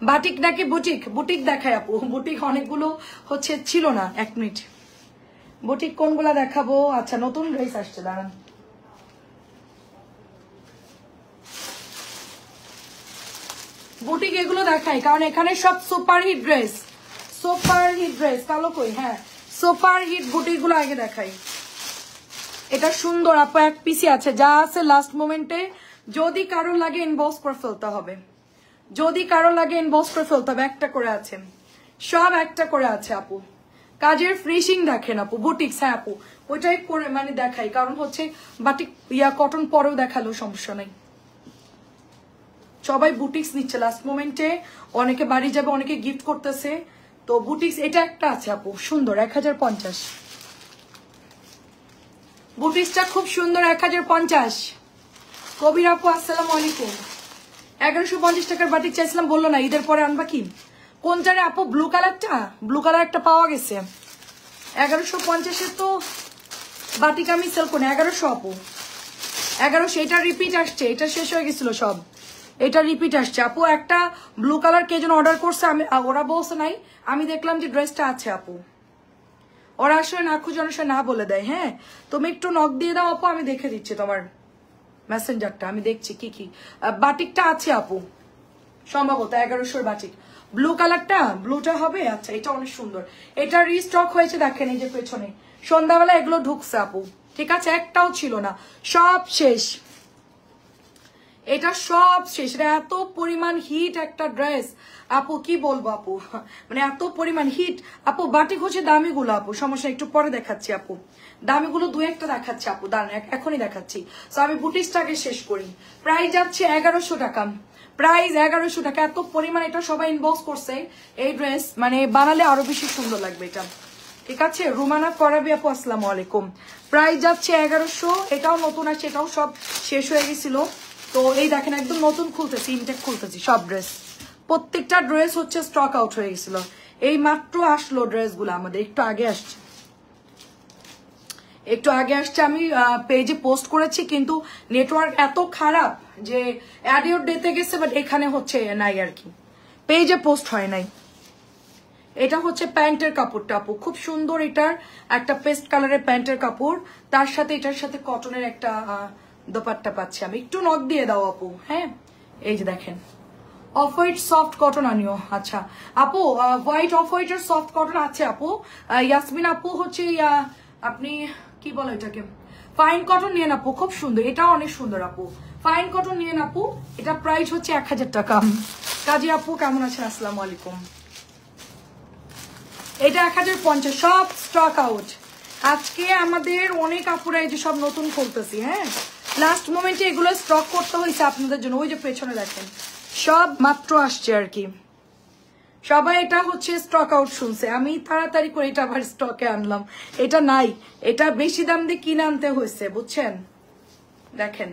বাটিক নাকি বুটিক? বুটিক দেখায় আপু, বুটিক অনেকগুলো হচ্ছে ছিল না, 1 মিনিট, বুটিক কোনগুলা দেখাবো? আচ্ছা নতুন ড্রেস আসছে, দাঁড়ান। বুটিক এগুলো দেখাই, কারণ এখানে সব super hit dress, super hit dress, কালো কই, হ্যাঁ সুপার হিট বুটিক গুলো আগে দেখাই। এটা সুন্দর আপু, এক পিসি আছে, যা আছে লাস্ট মোমেন্টে, যদি কারো লাগে ইনবক্স করে ফেলতে হবে, যদি কারো লাগে ইনবক্স করে ফেলতে হবে। একটা করে আছে, সব একটা করে আছে আপু। কাজের ফিনিশিং দেখেন আপু, বুটিক্স, হ্যাঁ আপু ওইটাই করে মানে দেখাই, কারণ হচ্ছে বাটিক ইয়া কটন পরেও দেখালো সমস্যা নাই। সবাই বুটিক্স নিচ্ছে লাস্ট মোমেন্টে, অনেকে বাড়ি যাবে, অনেকে গিফট করতেছে, তো বুটিক্স এটা একটা আছে আপু, সুন্দর 1050। বুটিক্সটা খুব সুন্দর 1050। কবির আপু আসসালামু আলাইকুম। 1150 টাকার বাটিক চাইছিলাম, বললো না ঈদের পরে আনবা কি, কোন জানে আপু, ব্লু কালারটা, ব্লু কালার একটা পাওয়া গেছে 1150-এ, তো বাটিক আমি সেল করি 1100 আপু, 1100। এটা রিপিট আসছে, এটা শেষ হয়ে গেছিল সব, এটা রিপিট আসছে আপু। একটা ব্লু কালার কে যেন অর্ডার করছে, আমি ওরা বলছে নাই, আমি দেখলাম যে ড্রেসটা আছে আপু। ওরা আসলে না খুঁজে অনেক সময় না বলে দেয়। হ্যাঁ তুমি একটু নক দিয়ে দাও আপু, আমি দেখে দিচ্ছি তোমার মেসেঞ্জারটা, আমি দেখছি কি কি বাটিকটা আছে আপু, সম্ভবত 1100 বাটিক। ব্লু কালারটা, ব্লুটা হবে, আচ্ছা এটা অনেক সুন্দর, এটা রিস্টক হয়েছে দেখেন এই যে পেছনে, সন্ধ্যাবেলা এগুলো ঢুকছে আপু, ঠিক আছে, একটাও ছিল না, সব শেষ, এটা সব শেষ। এটা এত পরিমাণ হিট একটা ড্রেস আপু, কি বলবো আপু, মানে এত পরিমাণ হিট আপু। বাটিক হচ্ছে দামিগুলো আপু, সমস্যা একটু পরে দেখাচ্ছি আপু, দামিগুলো দু একটা দেখাচ্ছি আপু, দাঁড়ান এখনই দেখাচ্ছি। তো আমি বুটিক্সটাকে শেষ করি। প্রাইস যাচ্ছে 1100 টাকা, প্রাইস 1100 টাকা, এত পরিমাণ। এটা সবাই ইনবক্স করছে, এই ড্রেস মানে বানালে আরো বেশি সুন্দর লাগবে এটা, ঠিক আছে। রুমানা করাবি আপু আসসালামু আলাইকুম। প্রাইস যাচ্ছে 1100, এটাও নতুন আছে, এটাও সব শেষ হয়ে গেছিল। তো এই দেখেন একদম নতুন খুলতেছি, ইনটেক খুলতেছি সব ড্রেস, প্রত্যেকটা ড্রেস হচ্ছে স্টক আউট হয়ে গেছিল, এই মাত্র আসলো ড্রেসগুলো আমাদের, একটু আগে আসছে, একটু আগে আসছে। আমি পেজে পোস্ট করেছি, কিন্তু নেটওয়ার্ক এত খারাপ যে অ্যাডিওর ডেতে গেছে, বাট এখানে হচ্ছে নাই আর কি, পেজে পোস্ট হয় নাই। এটা হচ্ছে প্যান্টের কাপড়টা আপু, খুব সুন্দর, এটার একটা পেস্ট কালারের প্যান্টের কাপড়, তার সাথে এটার সাথে কটনের একটা দোপাট্টা পাচ্ছি আমি। একটু নক দিয়ে দাও আপু, হ্যাঁ এই যে দেখেন অফ হোয়াইট সফট কটন আনিও। আচ্ছা আপু, হোয়াইট অফ হোয়াইটের সফট কটন আছে আপু। ইয়াসমিন আপু হচ্ছে আপনি কি বলো এটাকে, ফাইন কটন নিয়ে আপু, খুব সুন্দর, এটাও অনেক সুন্দর আপু, ফাইন কটন নিয়ে আপু। এটা প্রাইস হচ্ছে 1000 টাকা। কাজী আপু কেমন আছেন, আসসালামু আলাইকুম। এটা 1050, সব স্টক আউট। আজকে আমাদের অনেক আপুরা এই যে সব নতুন খুলতেছি, হ্যাঁ লাস্ট মোমেন্টে এগুলো স্টক করতে হয়েছে আপনাদের জন্য, ওই যে পেছনে দেখেন সব মাত্র আসছে আর কি, সবাই এটা হচ্ছে স্টক আউট শুনছে, আমি তাড়াতাড়ি করে এটা আবার স্টকে আনলাম, এটা নাই, এটা বেশি দাম দিয়ে কিনে আনতে হয়েছে বুঝছেন। দেখেন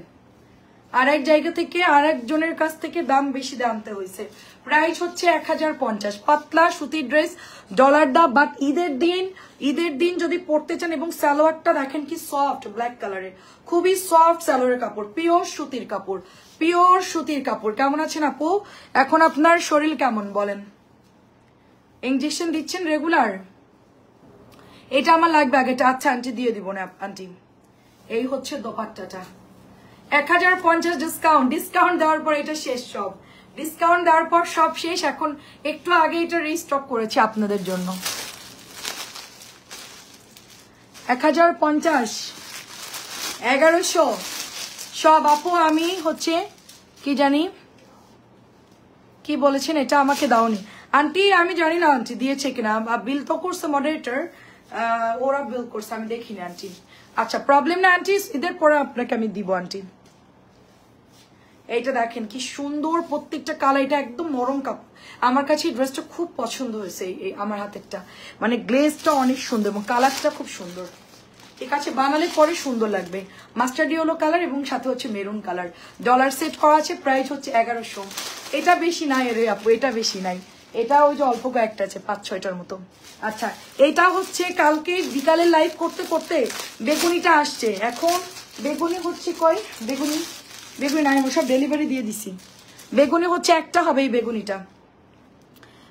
আর এক জায়গা থেকে আর একজনের কাছ থেকে দাম বেশি দিয়ে আনতে হয়েছে। প্রাইস হচ্ছে 1050, পাতলা সুতির ড্রেস, ডলার দা, বাট ঈদের দিন যদি পড়তে চান, এবং সালোয়ারটা দেখেন কি সফট ব্ল্যাক কালারের, খুবই সফট সালোয়ারের কাপড়, পিওর সুতির কাপড়, পিওর সুতির কাপড়। কেমন আছেন আপু, এখন আপনার শরীর কেমন বলেন, ইনজেকশন দিচ্ছেন রেগুলার? এটা আমার লাগবে আগেটা, আচ্ছা আন্টি দিয়ে দিব না আন্টি। এই হচ্ছে দোপাট্টাটা 1050 ডিসকাউন্ট, ডিসকাউন্ট দেওয়ার পর এটা শেষ, সব ডিসকাউন্ট দেওয়ার পর সব শেষ। এখন একটু আগে এটা রিস্টক করেছি আপনাদের জন্য, 1050, 1100 সব আপু। আমি হচ্ছে কি জানি কি বলেছেন, এটা আমাকে দাওনি আন্টি, আমি জানি না আন্টি দিয়েছে কিনা, বিল তো করছে মডারেটর, ওরা বিল করছে, আমি দেখিনি আন্টি। আচ্ছা প্রবলেম না আন্টি, ঈদের পরে আপনাকে আমি দিব আন্টি। এইটা দেখেন কি সুন্দর, প্রত্যেকটা কালার, এটা একদম নরম কাপড়, আমার কাছে এই ড্রেসটা খুব পছন্দ হয়েছে, এই আমার হাতেরটা, মানে গ্লেজটা অনেক সুন্দর এবং কালারটা খুব সুন্দর, ঠিক আছে, বানালে পরে সুন্দর লাগবে। মাস্টার্ড ইয়েলো কালার এবং সাথে হচ্ছে মেরুন কালার, ডলার সেট করা আছে, প্রাইস হচ্ছে 1100। এটা বেশি নাই রে আপু, এটা বেশি নাই, এটা ওই যে অল্প কয়েকটা আছে 5-6টার মতো। আচ্ছা এটা হচ্ছে কালকে বিকালে লাইভ করতে করতে বেগুনিটা আসছে, এখন বেগুনি হচ্ছে কই, বেগুনি নাই, আমি সব ডেলিভারি দিয়ে দিছি, বেগুনি হচ্ছে একটা হবে এই বেগুনিটা।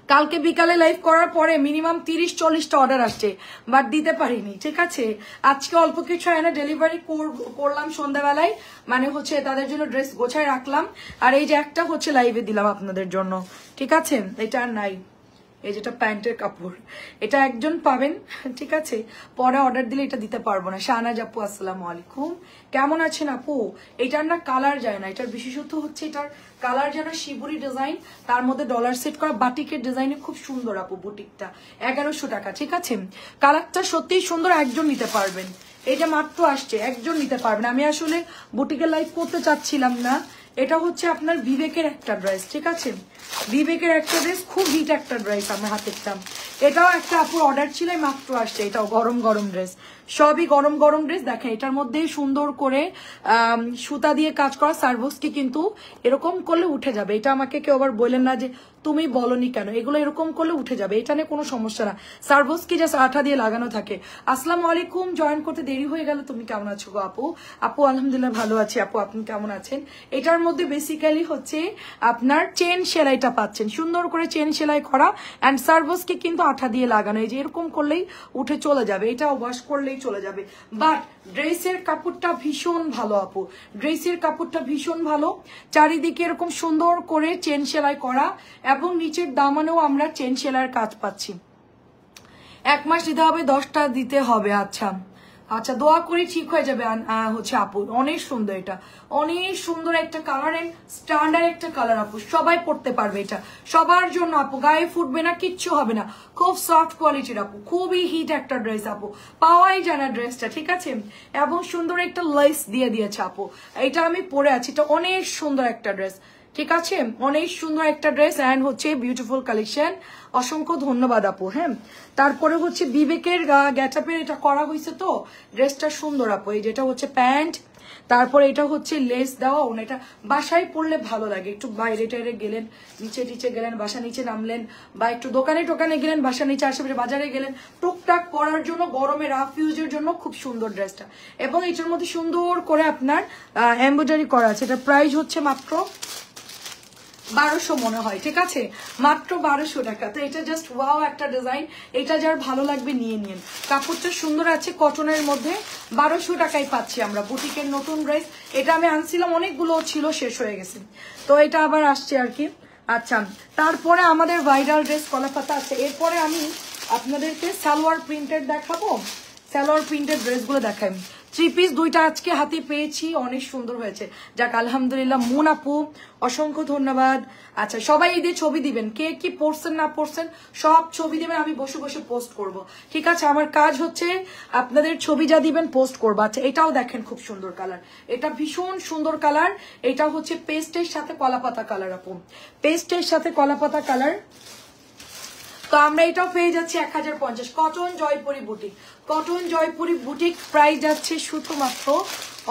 কালকে বিকালে লাইভ করার পরে মিনিমাম 30-40টা অর্ডার আসছে, বাট দিতে পারিনি, ঠিক আছে। আজকে অল্প কিছু এনে ডেলিভারি করলাম সন্ধ্যাবেলায়, মানে হচ্ছে তাদের জন্য ড্রেস গোছায় রাখলাম, আর এই যে একটা হচ্ছে লাইভে দিলাম আপনাদের জন্য, ঠিক আছে। এটা আর নাই, এই যেটা প্যান্টের কাপড়, এটা একজন পাবেন, ঠিক আছে, পরে অর্ডার দিলে এটা দিতে পারবো না। শাহনাজ আপু আসসালামু আলাইকুম, কেমন আছেন আপু? এটার না কালার যায় না, এটার বিশেষত হচ্ছে এটার কালার যেন শিবুরি ডিজাইন, তার মধ্যে ডলার সেট করা বাটিকের ডিজাইনে খুব সুন্দর আপু। বুটিকটা 1100 টাকা, ঠিক আছে। কালারটা সত্যিই সুন্দর, একজন নিতে পারবেন। এই যে মাত্র আসছে, একজন নিতে পারবেন। আমি আসলে বুটিকের লাইভ করতে চাচ্ছিলাম না। এটা হচ্ছে আপনার বিবেকের একটা ড্রেস, ঠিক আছে, বিবেকের একটা ড্রেস, খুব হিট একটা ড্রেস আমার হাতেরটা। এটাও একটা আপুর অর্ডার ছিল, মাত্র আসছে। এটাও গরম গরম ড্রেস, সবই গরম গরম ড্রেস। দেখেন এটার মধ্যে সুন্দর করে সুতা দিয়ে কাজ করা সার্ভোসকে কিন্তু এরকম করলে উঠে যাবে। এটা আমাকে কেউ আবার বললেন না যে তুমি বলনি কেন, এগুলো এরকম করলে উঠে যাবে, এটা নিয়ে কোনো সমস্যা না। সার্ভোস কি জাস্ট আঠা দিয়ে লাগানো থাকে। আসসালামু আলাইকুম, জয়েন করতে দেরি হয়ে গেল। তুমি কেমন আছো গো আপু? আপু আলহামদুলিল্লাহ ভালো আছি। আপু আপনি কেমন আছেন? এটার মধ্যে বেসিক্যালি হচ্ছে আপনার চেন সেলাইটা পাচ্ছেন, সুন্দর করে চেন সেলাই করা, অ্যান্ড সার্ভোসকে কিন্তু আঠা দিয়ে লাগানো। এই যে এরকম করলেই উঠে চলে যাবে, এটা ওয়াশ করলেই চলে যাবে। বাট ড্রেসের কাপড়টা ভীষণ ভালো আপু, ড্রেসের কাপড়টা ভীষণ ভালো। চারিদিকে এরকম সুন্দর করে চেন সেলাই করা, এবং নিচের দামানেও আমরা চেন সেলাইয়ের কাজ পাচ্ছি। 1 মাস দিতে হবে, 10টা দিতে হবে। আচ্ছা আচ্ছা, দোয়া করি ঠিক হয়ে যাবে হচ্ছে আপু। অনেক সুন্দর, এটা অনেক সুন্দর একটা কালার, এন্ড স্ট্যান্ডার্ড একটা কালার আপু, সবাই পড়তে পারবে। এটা সবার জন্য আপু, গায়ে ফুটবে না, কিচ্ছু হবে না, খুব সফট কোয়ালিটির আপু, খুবই হিট একটা ড্রেস আপু, পাওয়াই যায় না ড্রেসটা, ঠিক আছে। এবং সুন্দর একটা লেস দিয়ে দিয়েছে আপু, এটা আমি পরে আছি, এটা অনেক সুন্দর একটা ড্রেস, ঠিক আছে, অনেক সুন্দর একটা ড্রেস, অ্যান্ড হচ্ছে বিউটিফুল কালেকশন। অসংখ্য ধন্যবাদ আপু। হ্যাঁ, তারপরে হচ্ছে বিবেকের গ্যাটাপের এটা করা হয়েছে, তো ড্রেসটা সুন্দর আপু। এই যেটা হচ্ছে প্যান্ট, তারপরে এটা হচ্ছে লেস দেওয়া, এটা বাসায় পরলে ভালো লাগে। একটু বাইরে টাইরে গেলেন, নিচে টিচে গেলেন, বাসা নিচে নামলেন, বা একটু দোকানে টোকানে গেলেন, বাসা নিচে আশেপাশে বাজারে গেলেন, টুকটাক পরার জন্য, গরমে রাফ ইউজের জন্য খুব সুন্দর ড্রেসটা। এবং এটার মধ্যে সুন্দর করে আপনার এমব্রয়ডারি করা আছে। এটা প্রাইস হচ্ছে মাত্র 1200 মনে হয়, ঠিক আছে, মাত্র 1200 টাকা। তো এটা জাস্ট ওয়াও একটা ডিজাইন, এটা যার ভালো লাগবে নিয়ে নিন। কাপড়টা সুন্দর আছে, কটনের মধ্যে 1200 টাকায় পাচ্ছি আমরা। বুটিকের নতুন ড্রেস, এটা আমি আনছিলাম, অনেকগুলো ছিল, শেষ হয়ে গেছে, তো এটা আবার আসছে আর কি। আচ্ছা, তারপরে আমাদের ভাইরাল ড্রেস কলাপাতা আছে। এরপরে আমি আপনাদেরকে সালোয়ার প্রিন্টেড দেখাবো, সালোয়ার প্রিন্টেড ড্রেসগুলো দেখাই। 3 পিস 2টা আজকে হাতে পেয়েছি, অনেক সুন্দর হয়েছে, যাক আলহামদুলিল্লাহ। মুন আপু অসংখ্য ধন্যবাদ। আচ্ছা, সবাই ঈদের ছবি দিবেন, কে কি পড়ছেন না পড়ছেন সব ছবি দিবেন, আমি বসে বসে পোস্ট করব, ঠিক আছে। আমার কাজ হচ্ছে আপনাদের ছবি যা দিবেন পোস্ট করবো। আচ্ছা, এটাও দেখেন খুব সুন্দর কালার, এটা ভীষণ সুন্দর কালার। এটা হচ্ছে পেস্টের সাথে কলাপাতা কালার আপু, পেস্টের সাথে কলাপাতা কালার। তো আমরা এটাও পেয়ে যাচ্ছি 1050। Cotton Jaipuri boutique, cotton Jaipuri boutique price যাচ্ছে শুধুমাত্র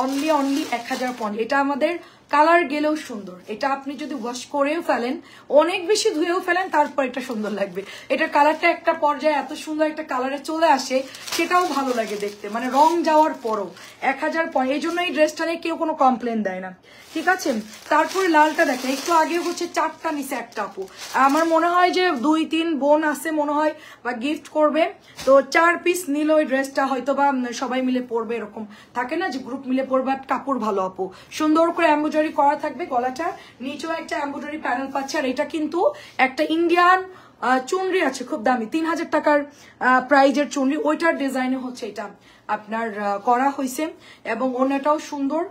অনলি 1050। এটা আমাদের কালার গেলেও সুন্দর, এটা আপনি যদি ওয়াশ করেও ফেলেন, অনেক বেশি ধুয়েও ফেলেন, তারপর এটা সুন্দর লাগবে। এটা কালারটা একটা পর্যায়ে এত সুন্দর একটা কালারে চলে আসে, সেটাও ভালো লাগে দেখতে, মানে রং যাওয়ার পরও 1050। এই জন্য এই ড্রেসটা নিয়ে কেউ কোনো কমপ্লেন দেয় না, ঠিক আছে। তারপরে লালটা দেখেন, একটু আগে হচ্ছে 4টা নিচে একটা আপু, আমার মনে হয় যে 2-3 বোন আছে মনে হয়, বা গিফট করবে, তো 4 পিস নিল ওই ড্রেসটা, হয়তো বা সবাই মিলে পরবে, এরকম থাকে না যে গ্রুপ মিলে পরবে। কাপড় ভালো আপু, সুন্দর করে এমব্রয়ডারি করা থাকবে, গলাটা নিচেও একটা এমব্রয়ডারি প্যানেল পাচ্ছে। আর এটা কিন্তু একটা ইন্ডিয়ান চুনরি আছে, খুব দামি, 3000 টাকার প্রাইজের চুনরি, ওইটার ডিজাইনে হচ্ছে এটা আপনার করা হয়েছে, এবং ওনাটাও সুন্দর।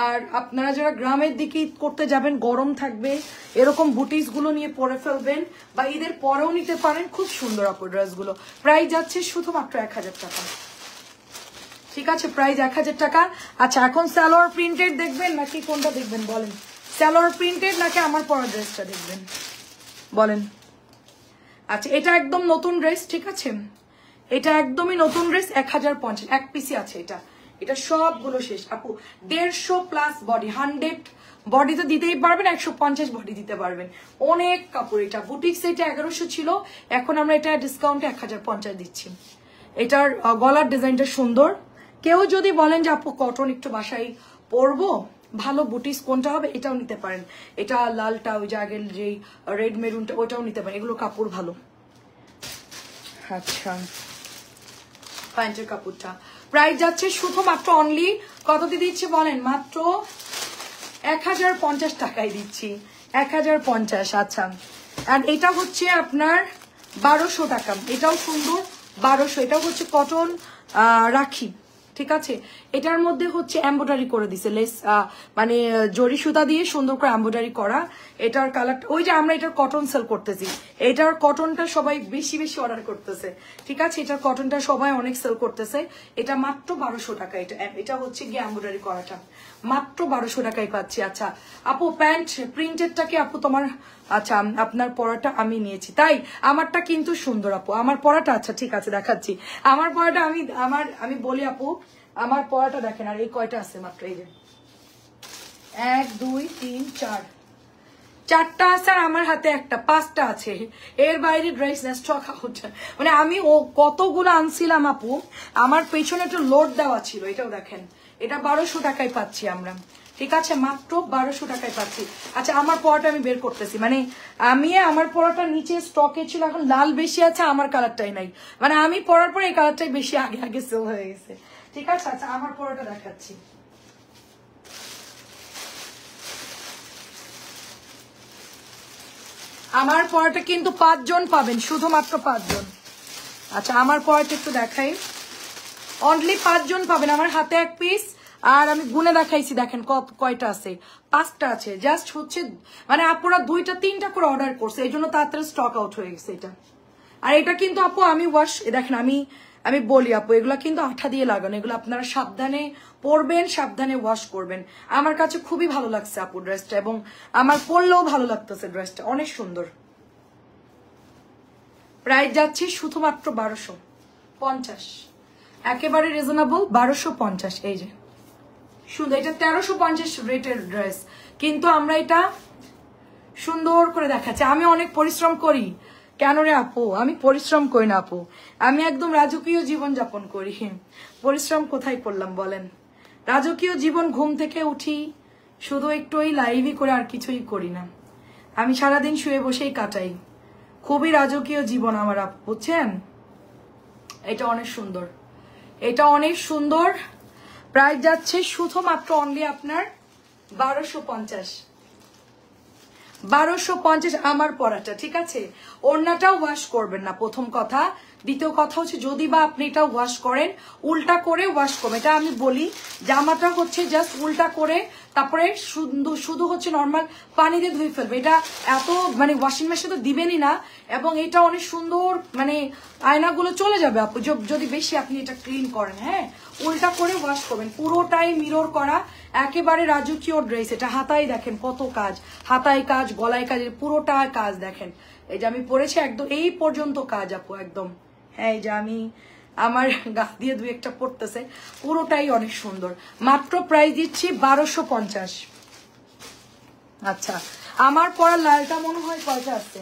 আর আপনারা যারা গ্রামের দিকে ঈদ করতে যাবেন, গরম থাকবে, এরকম বুটিস গুলো নিয়ে পরে ফেলবেন, বা ঈদের পরেও নিতে পারেন, খুব সুন্দর আপু ড্রেসগুলো। প্রাইস যাচ্ছে শুধুমাত্র 1000 টাকা, ঠিক আছে, প্রাইস 1000 টাকা। আচ্ছা, এখন সালোয়ার প্রিন্টেড দেখবেন নাকি কোনটা দেখবেন বলেন? সালোয়ার প্রিন্টেড নাকি আমার পরা ড্রেসটা দেখবেন বলেন? আচ্ছা, এটা একদম নতুন ড্রেস, ঠিক আছে, এটা একদমই নতুন ড্রেস, 1050, 1 পিসই আছে এটা, এটা সবগুলো শেষ আপু। 150+ বডি, 100 বডি তো দিতেই পারবেন, 150 বডি দিতে পারবেন, অনেক কাপড়। এটা বুটিক্স, এটা 1100 ছিল, এখন আমরা এটা ডিসকাউন্টে 1050 দিচ্ছি। এটার গলার ডিজাইনটা সুন্দর। কেউ যদি বলেন যে আপু কটন একটু বাসায় পরবো, ভালো বুটিক্স কোনটা হবে, এটাও নিতে পারেন। এটা লালটা, ওই যে আগের যে রেড মেরুনটা, ওইটাও নিতে পারেন, এগুলো কাপড় ভালো। আচ্ছা, প্যান্টের কাপড়টা প্রাইস যাচ্ছে শুধুমাত্র অনলি কত দিয়ে দিচ্ছি বলেন? মাত্র 1050 টাকায় দিচ্ছি, 1050। আচ্ছা, আর এটা হচ্ছে আপনার 1200 টাকা, এটাও সুন্দর 1200। এটাও হচ্ছে কটন রাখি, ঠিক আছে। এটার মধ্যে হচ্ছে এমব্রয়ডারি করে দিছে, লেস মানে জরি সুতা দিয়ে সুন্দর করে এমব্রয়ডারি করা। এটার কালার, ওই যে আমরা এটার কটন সেল করতেছি, এটার কটনটা সবাই বেশি বেশি অর্ডার করতেছে, ঠিক আছে। এটার কটনটা সবাই অনেক সেল করতেছে। এটা মাত্র 1200 টাকা। এটা হচ্ছে গিয়ে এমব্রয়ডারি করাটা মাত্র 1200 টাকায় পাচ্ছি। আচ্ছা আপু প্যান্ট প্রিন্টেডটা কি আপু তোমার? আচ্ছা আপনার পরাটা আমি নিয়েছি, তাই আমারটা কিন্তু সুন্দর আপু, আমার পরাটা। আচ্ছা ঠিক আছে দেখাচ্ছি আমার পরাটা। আমি বলি আপু, আমার পরাটা দেখেন। আর এই কয়টা আছে মাত্র, এই যে 1 2 3 4 4টা আছে, আর আমার হাতে একটা, 5টা আছে। এর বাইরে ড্রেস স্টক আউট। মানে আমি ও কতগুলো আনছিলাম আপু, আমার পেছনে একটু লোড দেওয়া ছিল। এটাও দেখেন, এটা 1200 টাকায় পাচ্ছি আমরা, ঠিক আছে, মাত্র 1200 টাকায় পাচ্ছি। আচ্ছা আমার পরাটা আমি বের করতেছি, মানে আমার পরাটা নিচে স্টকে ছিল, এখন লাল বেশি আছে, আমার কালারটাই নাই। মানে আমি পরার পর এই কালারটাই বেশি আগে আগে সেল হয়ে গেছে, ঠিক আছে। আচ্ছা আমার পরাটা দেখাচ্ছি। আমার পরাটা কিন্তু 5 জন পাবেন, শুধুমাত্র 5 জন। আচ্ছা আমার পরাটা একটু দেখাই, অনলি 5 জন পাবেন। আমার হাতে এক পিস, আর আমি গুনে দেখাইছি, দেখেন কয়টা আছে, 5টা আছে। জাস্ট হচ্ছে মানে আপুরা 2টা 3টা করে অর্ডার করছে, এই জন্য তাড়াতাড়ি স্টক আউট হয়ে গেছে এটা। আর এটা কিন্তু আপু আমি ওয়াশ, দেখেন আমি বলি আপু, এগুলা কিন্তু আঠা দিয়ে লাগানো, এগুলো আপনারা সাবধানে পরবেন, সাবধানে ওয়াশ করবেন। আমার কাছে খুবই ভালো লাগছে আপু ড্রেসটা, এবং আমার পরলেও ভালো লাগতেছে, ড্রেসটা অনেক সুন্দর। প্রাইস যাচ্ছে শুধুমাত্র 1250, একেবারে রিজনেবল, 1250। এই যে সুন্দর, এটা 1350 রেটের ড্রেস, কিন্তু আমরা এটা সুন্দর করে দেখাচ্ছি। আমি অনেক পরিশ্রম করি, কেন রে আপু? আমি পরিশ্রম করি না আপু, আমি একদম রাজকীয় জীবন যাপন করি। পরিশ্রম কোথায় করলাম বলেন? রাজকীয় জীবন, ঘুম থেকে উঠি শুধু একটু ওই লাইভই করে, আর কিছুই করি না। আমি সারাদিন শুয়ে বসেই কাটাই, খুবই রাজকীয় জীবন আমার আপু, বুঝছেন? এটা অনেক সুন্দর, এটা অনেক সুন্দর। প্রাইস যাচ্ছে শুধুমাত্র অনলি আপনার 1250, 1250 আমার পরাটা, ঠিক আছে। ওড়নাটাও ওয়াশ করবেন না, প্রথম কথা। দ্বিতীয় কথা হচ্ছে, যদি বা আপনি এটা ওয়াশ করেন, উল্টা করে ওয়াশ করবেন। এটা আমি বলি, জামাটা হচ্ছে জাস্ট উল্টা করে, তারপরে শুধু হচ্ছে নর্মাল পানি দিয়ে ধুয়ে ফেলবে। এটা এত মানে ওয়াশিং মেশিন তো দিবেনই না, এবং এটা অনেক সুন্দর, মানে আয়নাগুলো চলে যাবে আপু যদি বেশি আপনি এটা ক্লিন করেন। হ্যাঁ, উল্টা করে ওয়াশ করবেন, পুরোটাই মিরর করা, একেবারে রাজকীয় ড্রেস। এটা হাতায় দেখেন কত কাজ, হাতায় কাজ, গলায় কাজ, পুরোটা কাজ দেখেন। এই যে আমি পরেছি একদম এই পর্যন্ত কাজ আপু, একদম। হ্যাঁ, এই যে আমার গা দিয়ে 2-1টা পড়তেছে, পুরোটাই অনেক সুন্দর। মাত্র প্রাইস দিচ্ছি 1250। আচ্ছা আমার পরা লালটা মনে হয় কয়টা আছে,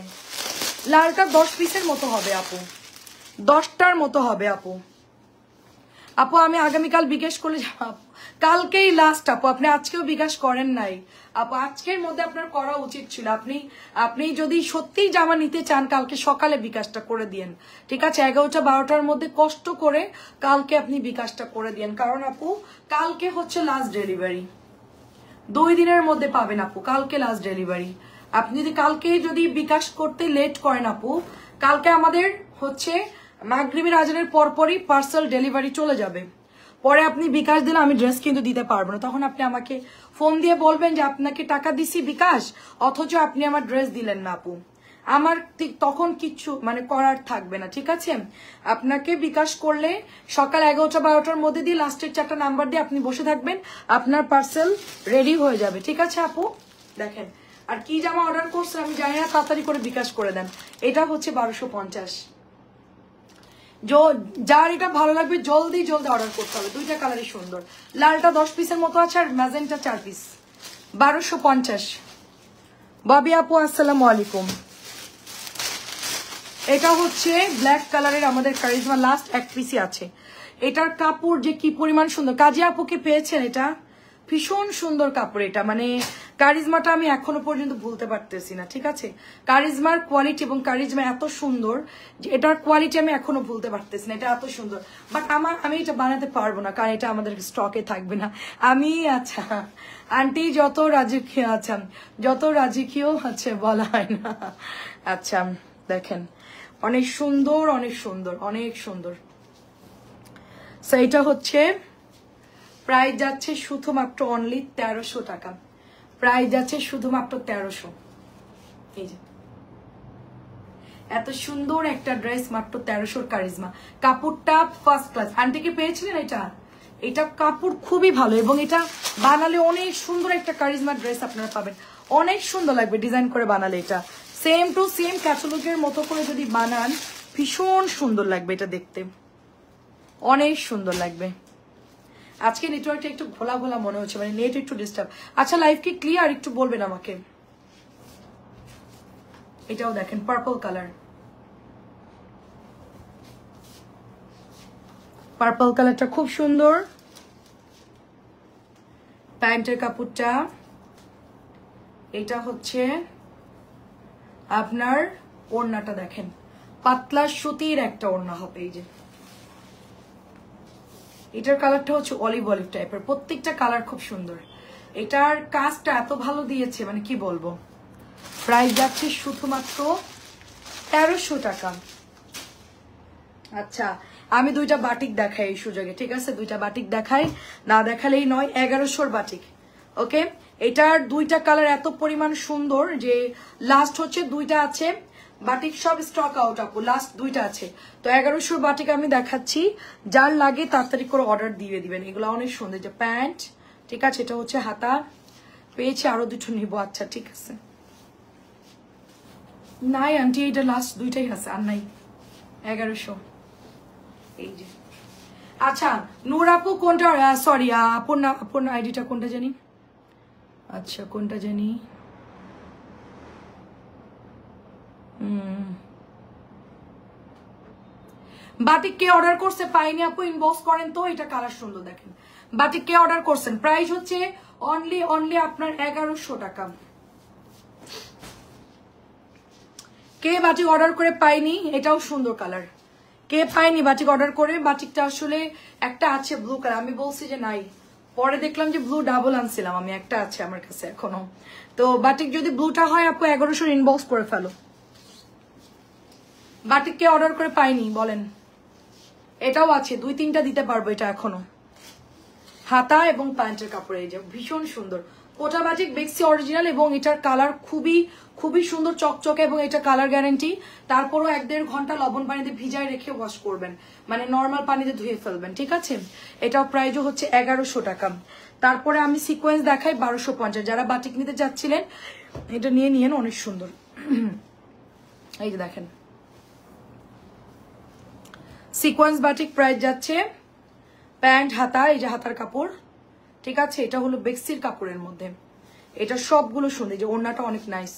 লালটা 10 পিসের মতো হবে আপু, 10টার মতো হবে আপু। আপু আমি আগামীকাল বিকাশ করলে যাবো, কালকেই লাস্ট আপু, আপনি আজকেও বিকাশ করেন নাই আপু, আজকের মধ্যে আপনার করা উচিত ছিল। আপনি যদি সত্যিই জামা নিতে চান, কালকে সকালে বিকাশটা করে দিয়েন, ঠিক আছে। 11টা 12টার মধ্যে কষ্ট করে কালকে আপনি বিকাশটা করে দিয়েন, কারণ আপু কালকে হচ্ছে লাস্ট ডেলিভারি, 2 দিনের মধ্যে পাবেন আপু, কালকে লাস্ট ডেলিভারি। আপনি যদি বিকাশ করতে লেট করেন আপু, কালকে আমাদের হচ্ছে মাগরিবের আজানের পরপরই পার্সেল ডেলিভারি চলে যাবে। পরে আপনি বিকাশ দিলে আমি ড্রেস কিন্তু দিতে পারবো না, তখন আপনি আমাকে ফোন দিয়ে বলবেন যে আপনাকে টাকা দিছি বিকাশ, অথচ আপনি আমার ড্রেস দিলেন না আপু, আমার তখন কিচ্ছু মানে করার থাকবে না, ঠিক আছে। আপনাকে বিকাশ করলে সকাল 11টা 12টার মধ্যে দিয়ে লাস্টের 4টা নাম্বার দিয়ে আপনি বসে থাকবেন, আপনার পার্সেল রেডি হয়ে যাবে, ঠিক আছে আপু। দেখেন আর কি জামা অর্ডার করছেন আমি জানি না, তাড়াতাড়ি করে বিকাশ করে দেন। এটা হচ্ছে 1250, যার এটা ভালো লাগবে জলদি অর্ডার করতে হবে। 2টা কালারই সুন্দর, লালটা 10 পিসের মতো আছে, আর ম্যাজেন্টা 4 পিস, 1250। ববি আপু আসসালামু আলাইকুম। এটা হচ্ছে ব্ল্যাক কালারের আমাদের কারিজমা, লাস্ট 1 পিসই আছে। এটার কাপড় যে কি পরিমাণ সুন্দর, কাজী আপুকে পেয়েছেন, এটা ভীষণ সুন্দর কাপড়। এটা মানে কারিজমাটা আমি এখনো পর্যন্ত ভুলতে পারতেছি না, ঠিক আছে। কারিজমার কোয়ালিটি এবং কারিজমা এত সুন্দর যে এটার কোয়ালিটি আমি এখনো ভুলতে পারতেছি না, এটা এত সুন্দর। বাট আমি এটা বানাতে পারবো না, কারণ এটা আমাদের স্টকে থাকবে না। আচ্ছা আন্টি যত রাজকীয়, আচ্ছা যত রাজকীয় আছে বলা হয় না। আচ্ছা দেখেন অনেক সুন্দর, অনেক সুন্দর, অনেক সুন্দর। সো এটা হচ্ছে প্রাইস যাচ্ছে শুধুমাত্র অনলি 1300 টাকা। প্রাইস যাচ্ছে শুধুমাত্র 1300। এই যে এত সুন্দর একটা ড্রেস, মাত্র 1300 কারিজমা। কাপড়টা ফার্স্ট ক্লাস। আন্টিকে পেয়েছিলেন এটা? এটা কাপড় খুবই ভালো এবং এটা বানালে অনেক সুন্দর একটা কারিজমা ড্রেস আপনারা পাবেন। অনেক সুন্দর লাগবে ডিজাইন করে বানালে। এটা সেম টু সেম ক্যাটালগের মতো করে যদি বানান ভীষণ সুন্দর লাগবে এটা দেখতে, অনেক সুন্দর লাগবে। আজকে নেটওয়ার্কটা একটু ঘোলা ঘোলা মনে হচ্ছে, মানে নেট একটু ডিস্টার্ব। আচ্ছা লাইভ কি ক্লিয়ার একটু বলবেন আমাকে। এটাও দেখেন পার্পল কালার, পার্পল কালারটা খুব সুন্দর। প্যান্টের কাপড়টা এটা হচ্ছে আপনার ওড়নাটা দেখেন, পাতলা সুতির একটা ওড়না হবে। এই যে এটার কালারটা হচ্ছে অলিভ অলিভ টাইপের, প্রত্যেকটা কালার খুব সুন্দর। এটার কাজটা এত ভালো দিয়েছে মানে কি বলবো। প্রাইস যাচ্ছে শুধুমাত্র 1300 টাকা। আচ্ছা আমি দুইটা বাটিক দেখাই এই সুযোগে, ঠিক আছে? দুইটা বাটিক দেখাই, না দেখালেই নয়। 1100 বাটিক, ওকে? এটার দুইটা কালার এত পরিমাণ সুন্দর যে লাস্ট হচ্ছে দুইটা আছে বাটিক, সব স্টক আউট আপু, লাস্ট দুইটা আছে। তো 1100 বাটিক আমি দেখাচ্ছি, যার লাগে তাড়াতাড়ি করে অর্ডার দিয়ে দিবেন। এগুলো অনেক সুন্দর। যে প্যান্ট, ঠিক আছে? এটা হচ্ছে হাতা, পেয়েছি আরো দুটো নিব। আচ্ছা ঠিক আছে, নাই আন্টি এটা লাস্ট দুইটাই আছে, আর নাই। 1100। এই যে আচ্ছা নূর আপু কোনটা, সরি আপুর না, আপুর আইডিটা কোনটা জানি। আচ্ছা কোনটা জানি, বাটিক কে অর্ডার করছে পাইনি আপু, ইনবক্স করেন তো। এটা কালার সুন্দর দেখেন। বাটিক কে অর্ডার করছেন, প্রাইস হচ্ছে অনলি অনলি আপনার 1100 টাকা। কে বাটিক অর্ডার করে পাইনি, এটাও সুন্দর কালার। কে পাইনি বাটিক অর্ডার করে? বাটিকটা আসলে একটা আছে ব্লু কালার, আমি বলছি যে নাই, পরে দেখলাম যে ব্লু ডাবল আনছিলাম আমি, একটা আছে আমার কাছে এখনো। তো বাটিক যদি ব্লুটা হয় আপু 1100 ইনবক্স করে ফেলো। বাটিক কে অর্ডার করে পাইনি বলেন। এটাও আছে, দুই তিনটা দিতে পারবো। এটা এখনো হাতা এবং প্যান্টের কাপড়। এই যে ভীষণ সুন্দর কোটা বাটিক, বেক্সি অরিজিনাল, এবং এটার কালার খুবই খুবই সুন্দর চকচকে, এবং এটা কালার গ্যারান্টি। তারপরও 1-1.5 ঘন্টা লবণ পানিতে ভিজায় রেখে ওয়াশ করবেন, মানে নর্মাল পানিতে ধুয়ে ফেলবেন, ঠিক আছে? এটাও প্রাইসও হচ্ছে 1100 টাকা। তারপরে আমি সিকোয়েন্স দেখাই 1250। যারা বাটিক নিতে চাচ্ছিলেন এটা নিয়ে নিয়েন, অনেক সুন্দর। এই যে দেখেন সিকোয়েন্স বাটিক, প্রাইস যাচ্ছে প্যান্ট হাতা, এই যে হাতার কাপড়, ঠিক আছে? এটা হলো বেক্সির কাপড়ের মধ্যে। এটা সবগুলো সুন্দর, যে ওড়নাটা অনেক নাইস।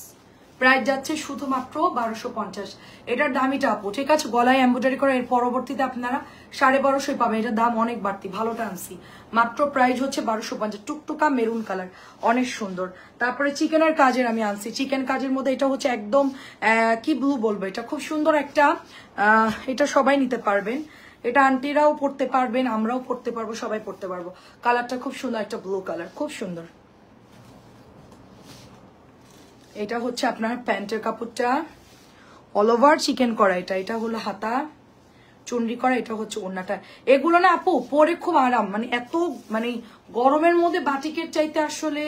প্রাইস যাচ্ছে শুধুমাত্র 1250। এটার দামিটা আপু, ঠিক আছে? গলায় এমব্রয়ডারি করে, এর পরবর্তীতে আপনারা 1250 পাবেন। এটার দাম অনেক বাড়তি, ভালোটা আনছি। মাত্র প্রাইস হচ্ছে 1250। টুকটুকা মেরুন কালার, অনেক সুন্দর। তারপরে চিকেনের কাজের আমি আনছি, চিকেন কাজের মধ্যে এটা হচ্ছে একদম কি ব্লু বলবো, এটা খুব সুন্দর একটা, এটা সবাই নিতে পারবেন। এটা আন্টিরাও পড়তে পারবেন, আমরাও পড়তে পারবো, সবাই পড়তে পারবো। কালারটা খুব সুন্দর, একটা ব্লু কালার, খুব সুন্দর। এটা হচ্ছে আপনার প্যান্টের কাপড়টা, অল ওভার চিকেন করা। এটা হলো হাতা, চুনরি করা। এটা হচ্ছে ওড়নাটা। এগুলো না আপু পরে খুব আরাম, মানে এত মানে গরমের মধ্যে বাটিকের চাইতে আসলে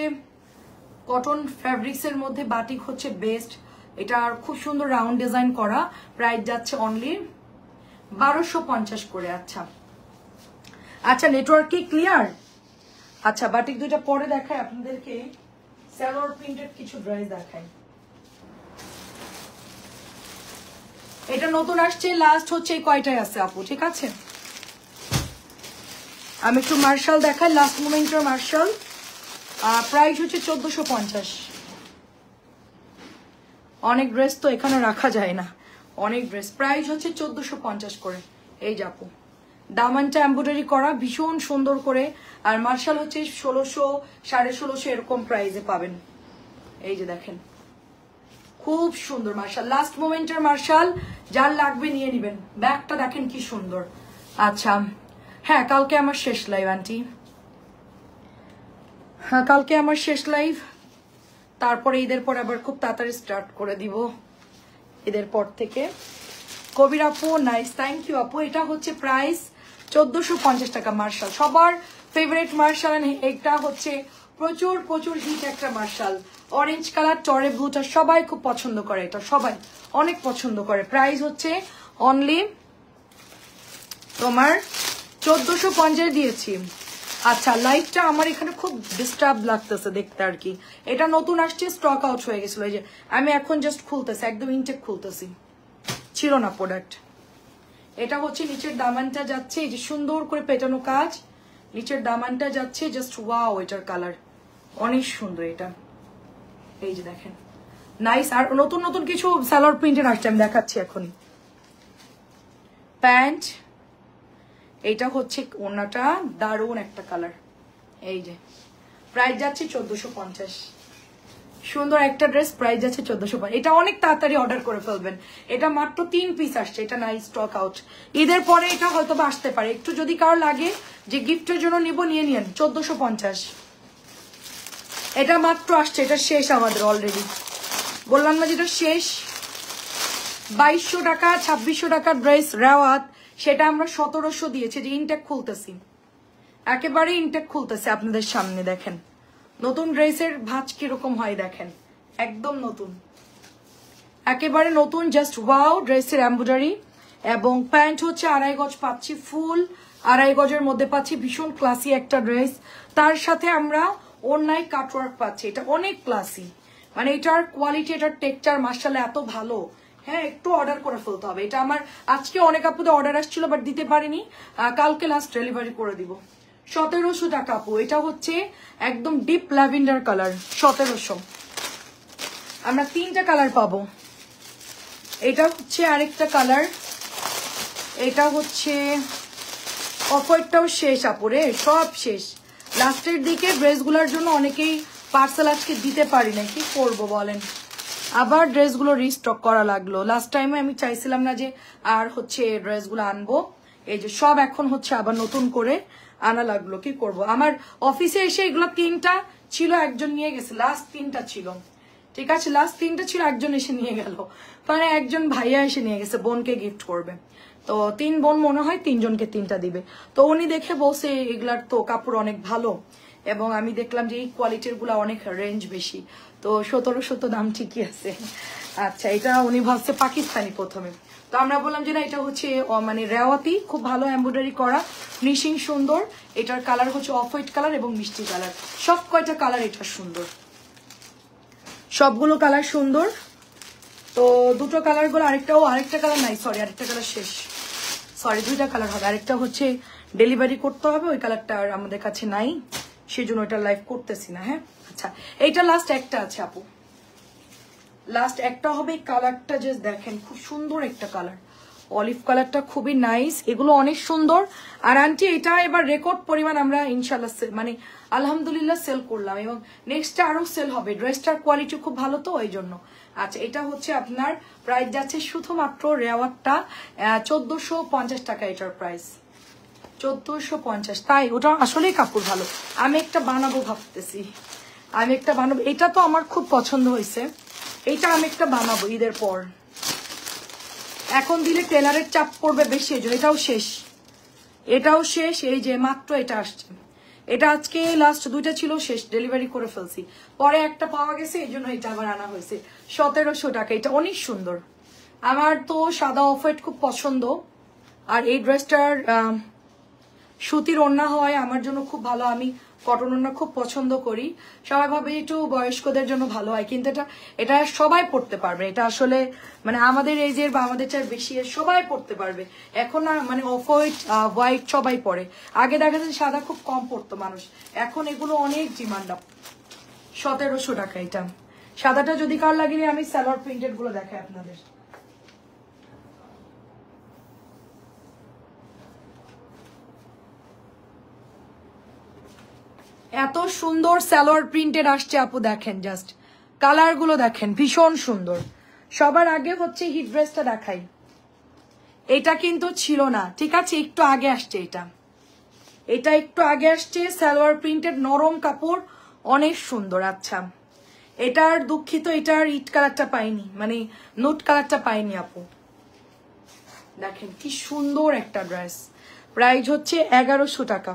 কটন ফ্যাব্রিক্স এর মধ্যে বাটিক হচ্ছে বেস্ট। এটা খুব সুন্দর রাউন্ড ডিজাইন করা। প্রাইস যাচ্ছে অনলি 1250 করে। আচ্ছা আচ্ছা নেটওয়ার্ক কি ক্লিয়ার? আচ্ছা বাটিক দুইটা পরে দেখাই আপনাদেরকে, সালোয়ার প্রিন্টেড কিছু ড্রেস দেখাই। এটা নতুন আসছে, লাস্ট হচ্ছে এই কয়টাই আছে আপু, ঠিক আছে? আমি একটু মার্শাল দেখাই, লাস্ট মোমেন্টের মার্শাল। প্রাইস হচ্ছে 1450। অনেক ড্রেস তো এখানে রাখা যায় না, অনেক ড্রেস। প্রাইস হচ্ছে 1450 করে। এই যে আপু দামানটা এমব্রয়ডারি করা ভীষণ সুন্দর করে, আর মার্শাল হচ্ছে 1600 1650 এরকম প্রাইসে পাবেন। এই যে দেখেন খুব সুন্দর মার্শাল, লাস্ট মোমেন্টের মার্শাল, যার লাগবে নিয়ে নেবেন। ব্যাগটা দেখেন কি সুন্দর। আচ্ছা হ্যাঁ কালকে আমার শেষ লাইভ আন্টি, হ্যাঁ কালকে আমার শেষ লাইভ। তারপরে ঈদের পর আবার খুব তাড়াতাড়ি স্টার্ট করে দিব, ঈদের পর থেকে কবির আপু নাইস, থ্যাংক ইউ আপু। এটা হচ্ছে প্রাইস 1450 টাকা মার্শাল, সবার ফেভারিট মার্শাল। এটা হচ্ছে প্রচুর প্রচুর হিট একটা মার্শাল, অরেঞ্জ কালার টরে ব্লুটা সবাই খুব পছন্দ করে, এটা সবাই অনেক পছন্দ করে। প্রাইস হচ্ছে অনলি তোমার 1450 দিয়েছি। আচ্ছা লাইটটা আমার এখানে খুব ডিস্টার্ব লাগতেছে দেখতে আর কি, এটা নতুন আসছে, স্টক আউট হয়ে গেছিল, এই যে আমি এখন জাস্ট খুলতেছি, একদম ইনটেক খুলতেছি, ছিল না প্রোডাক্ট। এটা হচ্ছে নিচের দামানটা যাচ্ছে, এই যে সুন্দর করে পেটানো কাজ, নিচের দামানটা যাচ্ছে জাস্ট ওয়াও, এটার কালার অনেক সুন্দর এটা, এই যে দেখেন নাইস। আর নতুন নতুন কিছু সালোয়ার প্রিন্টের আসছে, আমি দেখাচ্ছি এখনই। প্যান্ট, এটা হচ্ছে ওড়নাটা, দারুণ একটা কালার, এই যে প্রাইস যাচ্ছে 1450। সুন্দর একটা ড্রেস, প্রাইস যাচ্ছে 1450। এটা অনেক তাড়াতাড়ি অর্ডার করে ফেলবেন, এটা মাত্র 3 পিস আসছে, এটা নাই স্টক আউট, ঈদের পরে এটা হয়তো বা আসতে পারে, একটু যদি কারো লাগে যে গিফটের জন্য নিব নিয়ে নিন। 1450 এটা মাত্র আসছে, এটা শেষ আমাদের অলরেডি, বললাম না যেটা শেষ। 2200 টাকা 2600 টাকার ড্রেস রেওয়াত, সেটা আমরা 1700 দিয়েছি, যে ইনটেক খুলতেছি, একেবারে ইনটেক খুলতেছে আপনাদের সামনে, দেখেন নতুন ড্রেসের ভাঁজ কিরকম হয় দেখেন, একদম নতুন, একেবারে নতুন, জাস্ট ওয়াও। ড্রেসের এমব্রয়ডারি এবং প্যান্ট হচ্ছে 2.5 গজ পাচ্ছি, ফুল 2.5 গজের মধ্যে পাচ্ছি, ভীষণ ক্লাসি একটা ড্রেস, তার সাথে আমরা ওড়নায় কাটওয়ার্ক পাচ্ছি, এটা অনেক ক্লাসি, মানে এটার কোয়ালিটি, এটার টেক্সচার মাশাআল্লাহ এত ভালো। হ্যাঁ একটু অর্ডার করে ফেলতে হবে, এটা আমার আজকে অনেক আপুদের অর্ডার আসছিল বাট দিতে পারিনি, কালকে লাস্ট ডেলিভারি করে দিব। 1700 টাকা আপু, এটা হচ্ছে একদম ডিপ ল্যাভেন্ডার কালার, 1700। আমরা 3টা কালার পাবো, এটা হচ্ছে আরেকটা কালার, এটা হচ্ছে অফারটাও শেষ আপুরে, সব শেষ লাস্টের দিকে। ড্রেসগুলোর জন্য অনেকেই পার্সেল আজকে দিতে পারি না, কি করবো বলেন, আবার ড্রেসগুলো রিস্টক করা লাগলো। লাস্ট টাইমে আমি চাইছিলাম না যে আর হচ্ছে ড্রেসগুলো আনবো, এই যে সব এখন হচ্ছে আবার নতুন করে আনা লাগলো, কি করব। আমার অফিসে এসে এগুলো 3টা ছিল, একজন নিয়ে গেছে, লাস্ট 3টা ছিল, ঠিক আছে লাস্ট 3টা ছিল, একজন এসে নিয়ে গেল, মানে একজন ভাইয়া এসে নিয়ে গেছে, বোনকে গিফট করবে, তো 3 বোন মনে হয় 3 জনকে 3টা দিবে। তো উনি দেখে বলছে এগুলার তো কাপড় অনেক ভালো, এবং আমি দেখলাম যে এই কোয়ালিটির গুলা অনেক রেঞ্জ বেশি, তো 1700 দাম ঠিকই আছে। আচ্ছা এটা উনি ভাবছে পাকিস্তানি প্রথমে, তো আমরা বললাম যে না এটা হচ্ছে মানে রেওয়াতি, খুব ভালো এমব্রয়ডারি করা, ফিনিশিং সুন্দর। এটার কালার হচ্ছে অফ হোয়াইট কালার এবং মিষ্টি কালার, সব কয়টা কালার এটা সুন্দর, সবগুলো কালার সুন্দর। তো দুটো কালার গুলো, আরেকটা কালার নাই, সরি আরেকটা কালার শেষ, সরি 2টা কালার হবে, আরেকটা হচ্ছে ডেলিভারি করতে হবে, ওই কালারটা আর আমাদের কাছে নাই, সেজন্য ওইটা লাইভ করতেছি না। হ্যাঁ আচ্ছা এইটা লাস্ট একটা আছে আপু, লাস্ট একটা হবে, কালারটা জাস্ট দেখেন, খুব সুন্দর একটা কালার, অলিভ কালারটা খুবই নাইস, এগুলো অনেক সুন্দর। আর আন্টি এটা এবার রেকর্ড পরিমাণ আমরা ইনশাল্লাহ মানে আলহামদুলিল্লাহ সেল করলাম, এবং নেক্সটটা আরো সেল হবে, ড্রেসটার কোয়ালিটি খুব ভালো তো ওই জন্য। আচ্ছা এটা হচ্ছে আপনার প্রাইস যাচ্ছে শুধুমাত্র রেওয়ারটা 1450 টাকা, এটার প্রাইস 1450। তাই ওটা আসলেই কাপড় ভালো, আমি একটা বানাবো ভাবতেছি, আমি একটা বানাবো, এটা তো আমার খুব পছন্দ হয়েছে, এটা আমি একটা বানাবো ঈদের পর, এখন দিলে টেলারের চাপ পড়বে বেশি, এটাও শেষ, এটাও শেষ, এই যে মাত্র এটা আসছে, এটা আজকে লাস্ট 2টা ছিল, শেষ ডেলিভারি করে ফেলছি, পরে একটা পাওয়া গেছে, এই জন্য এটা আবার আনা হয়েছে 1700 টাকা। এটা অনেক সুন্দর, আমার তো সাদা অফ হোয়াইট খুব পছন্দ, আর এই ড্রেসটার সুতির ওড়না হয় আমার জন্য খুব ভালো, আমি কটন ওড়না খুব পছন্দ করি, সবাই ভাবে একটু বয়স্কদের জন্য ভালো হয়, কিন্তু এটা সবাই পড়তে পারবে, এটা আসলে মানে আমাদের এজের বা আমাদের চাই বেশি সবাই পড়তে পারবে, এখন না মানে অফ হোয়াইট সবাই পরে, আগে দেখা যায় সাদা খুব কম পড়তো মানুষ, এখন এগুলো অনেক ডিমান্ড আপ। 1700 টাকা এটা, সাদাটা যদি কার লাগিনি আমি সালোয়ার প্রিন্টেড গুলো দেখাই আপনাদের, এত সুন্দর সালোয়ার প্রিন্টেড আসছে আপু, দেখেন জাস্ট কালার গুলো দেখেন, ভীষণ সুন্দর। সবার আগে হচ্ছে হিট ড্রেসটা দেখাই, এটা কিন্তু ছিল না, ঠিক আছে একটু আগে আসছে, এটা একটু আগে আসছে, সালোয়ার প্রিন্টেড নরম কাপড়, অনেক সুন্দর। আচ্ছা এটার দুঃখিত, এটার ইট কালারটা পাইনি, মানে নোট কালারটা পাইনি আপু, দেখেন কি সুন্দর একটা ড্রেস, প্রাইস হচ্ছে 1100 টাকা।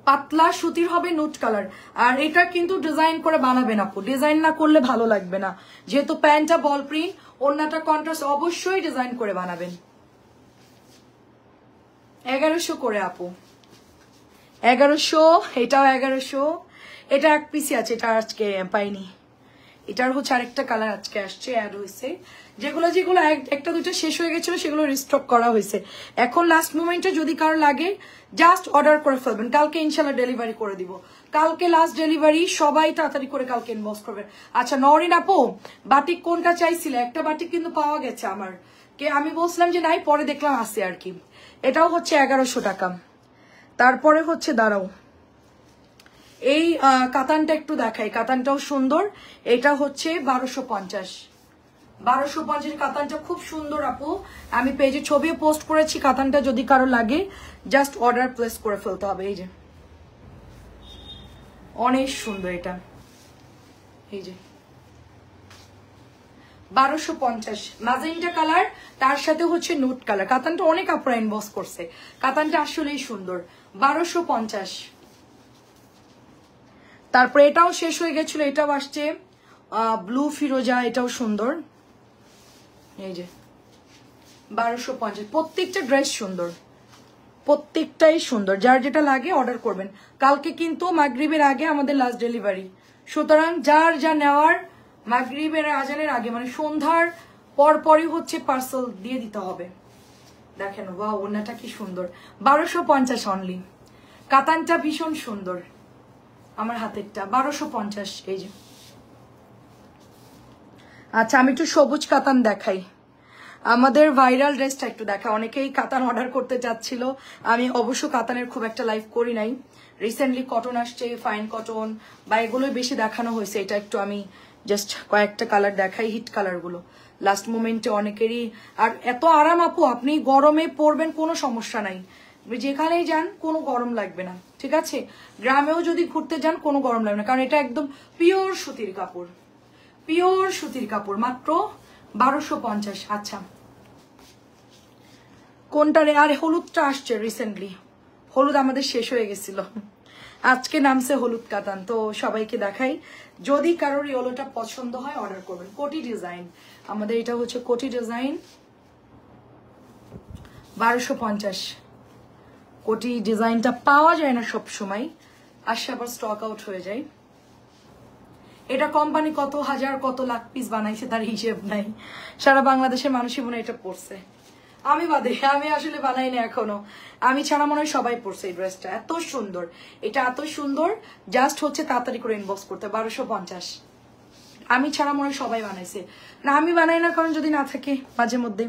পাতলা সুতির হবে, নুট কালার। আর এটা কিন্তু ডিজাইন করে বানাবেন আপু, ডিজাইন না করলে ভালো লাগবে না, যেহেতু প্যান্টটা বল প্রিন্ট, ওড়নাটা কন্ট্রাস্ট, অবশ্যই ডিজাইন করে বানাবেন। 1100 করে আপু, 1100। এটাও 1100। এটা এক পিসি আছে, এটা আজকে পাইনি। এটার হচ্ছে আরেকটা কালার আজকে আসছে, অ্যাড হয়েছে। যেগুলো যেগুলো একটা দুটো শেষ হয়ে গেছিল সেগুলো রিস্টক করা হয়েছে। এখন লাস্ট মোমেন্টে যদি কারো লাগে জাস্ট অর্ডার করে ফেলবেন, কালকে ইনশাল্লাহ ডেলিভারি করে দিব। কালকে লাস্ট ডেলিভারি, সবাই তাড়াতাড়ি করে কালকে ইনবক্স করবেন। আচ্ছা নরিন আপু, বাটিক কোনটা চাইছিলে? একটা বাটিক কিন্তু পাওয়া গেছে আমার, আমি বলছিলাম যে নাই, পরে দেখলাম আছে আর কি। এটাও হচ্ছে 1100 টাকা। তারপরে হচ্ছে দাঁড়াও, এই কাতানটা একটু দেখাই, কাতানটাও সুন্দর। এটা হচ্ছে 1250। 1250 কাতানটা খুব সুন্দর আপু, আমি পেজে ছবিও পোস্ট করেছি। কাতানটা যদি কারো লাগে জাস্ট অর্ডার প্লেস করে ফেলতে হবে। এই যে অনেক সুন্দর এটা, এই যে 1250 ম্যাজেন্টা কালার, তার সাথে হচ্ছে নুট কালার। কাতানটা অনেক আপুরা ইনবক্স করছে, কাতানটা আসলেই সুন্দর। 1250। তারপরে এটাও শেষ হয়ে গেছিল, এটাও আসছে ব্লু ফিরোজা, এটাও সুন্দর। এই যে 1250। প্রত্যেকটা ড্রেস সুন্দর, প্রত্যেকটাই সুন্দর। যার যেটা লাগে অর্ডার করবেন। কালকে কিন্তু মাগরিবের আগে আমাদের লাস্ট ডেলিভারি, সুতরাং যার যা নেওয়ার মাগরিবের আজানের আগে, মানে সন্ধ্যার পরপরই হচ্ছে পার্সেল দিয়ে দিতে হবে। দেখেন ওয়াও, ওনাটা কি সুন্দর। 1250 অনলি। কাতানটা ভীষণ সুন্দর, আমার হাতেরটা 1250। এই যে আচ্ছা, আমি একটু সবুজ কাতান দেখাই, আমাদের ভাইরাল ড্রেসটা একটু দেখা। অনেকেই কাতান অর্ডার করতে চাচ্ছিল, আমি অবশ্য কাতানের খুব একটা লাইভ করি নাই। রিসেন্টলি কটন আসছে, ফাইন কটন বা এগুলোই বেশি দেখানো হয়েছে। এটা একটু আমি জাস্ট কয়েকটা কালার দেখাই, হিট কালার গুলো লাস্ট মোমেন্টে অনেকেরই। আর এত আরাম আপু, আপনি গরমে পরবেন কোনো সমস্যা নাই, যেখানেই যান কোনো গরম লাগবে না, ঠিক আছে? গ্রামেও যদি ঘুরতে যান কোনো গরম লাগবে না, কারণ এটা একদম পিওর সুতির কাপড়, পিওর সুতির কাপড়। মাত্র 1250। আচ্ছা কোনটা রে? আর হলুদটা আসছে রিসেন্টলি, হলুদ আমাদের শেষ হয়ে গেছিল, আজকে নামছে হলুদ কাতান। তো সবাইকে দেখাই, যদি কারোর ইয়েলোটা পছন্দ হয় অর্ডার করবেন। কোটি ডিজাইন, আমাদের এটা হচ্ছে কোটি ডিজাইন, 1250। কোটি ডিজাইনটা পাওয়া যায় না সব সময়, আসে আবার স্টক আউট হয়ে যায়। এটা কোম্পানি কত হাজার কত লাখ পিস বানাইছে তার হিসেব নাই, সারা বাংলাদেশের মানুষই মনে এটা পড়ছে, আমি বাদে। আমি আসলে বানাই না এখনো, আমি ছাড়া মনে হয় সবাই পড়ছে এই ড্রেসটা। এত সুন্দর, এটা এত সুন্দর, জাস্ট হচ্ছে তাড়াতাড়ি করে ইনবক্স করতে। 1250, আমি ছাড়া মনে হয় সবাই বানাইছে। না আমি বানাই না, কারণ যদি না থাকে মাঝে মধ্যে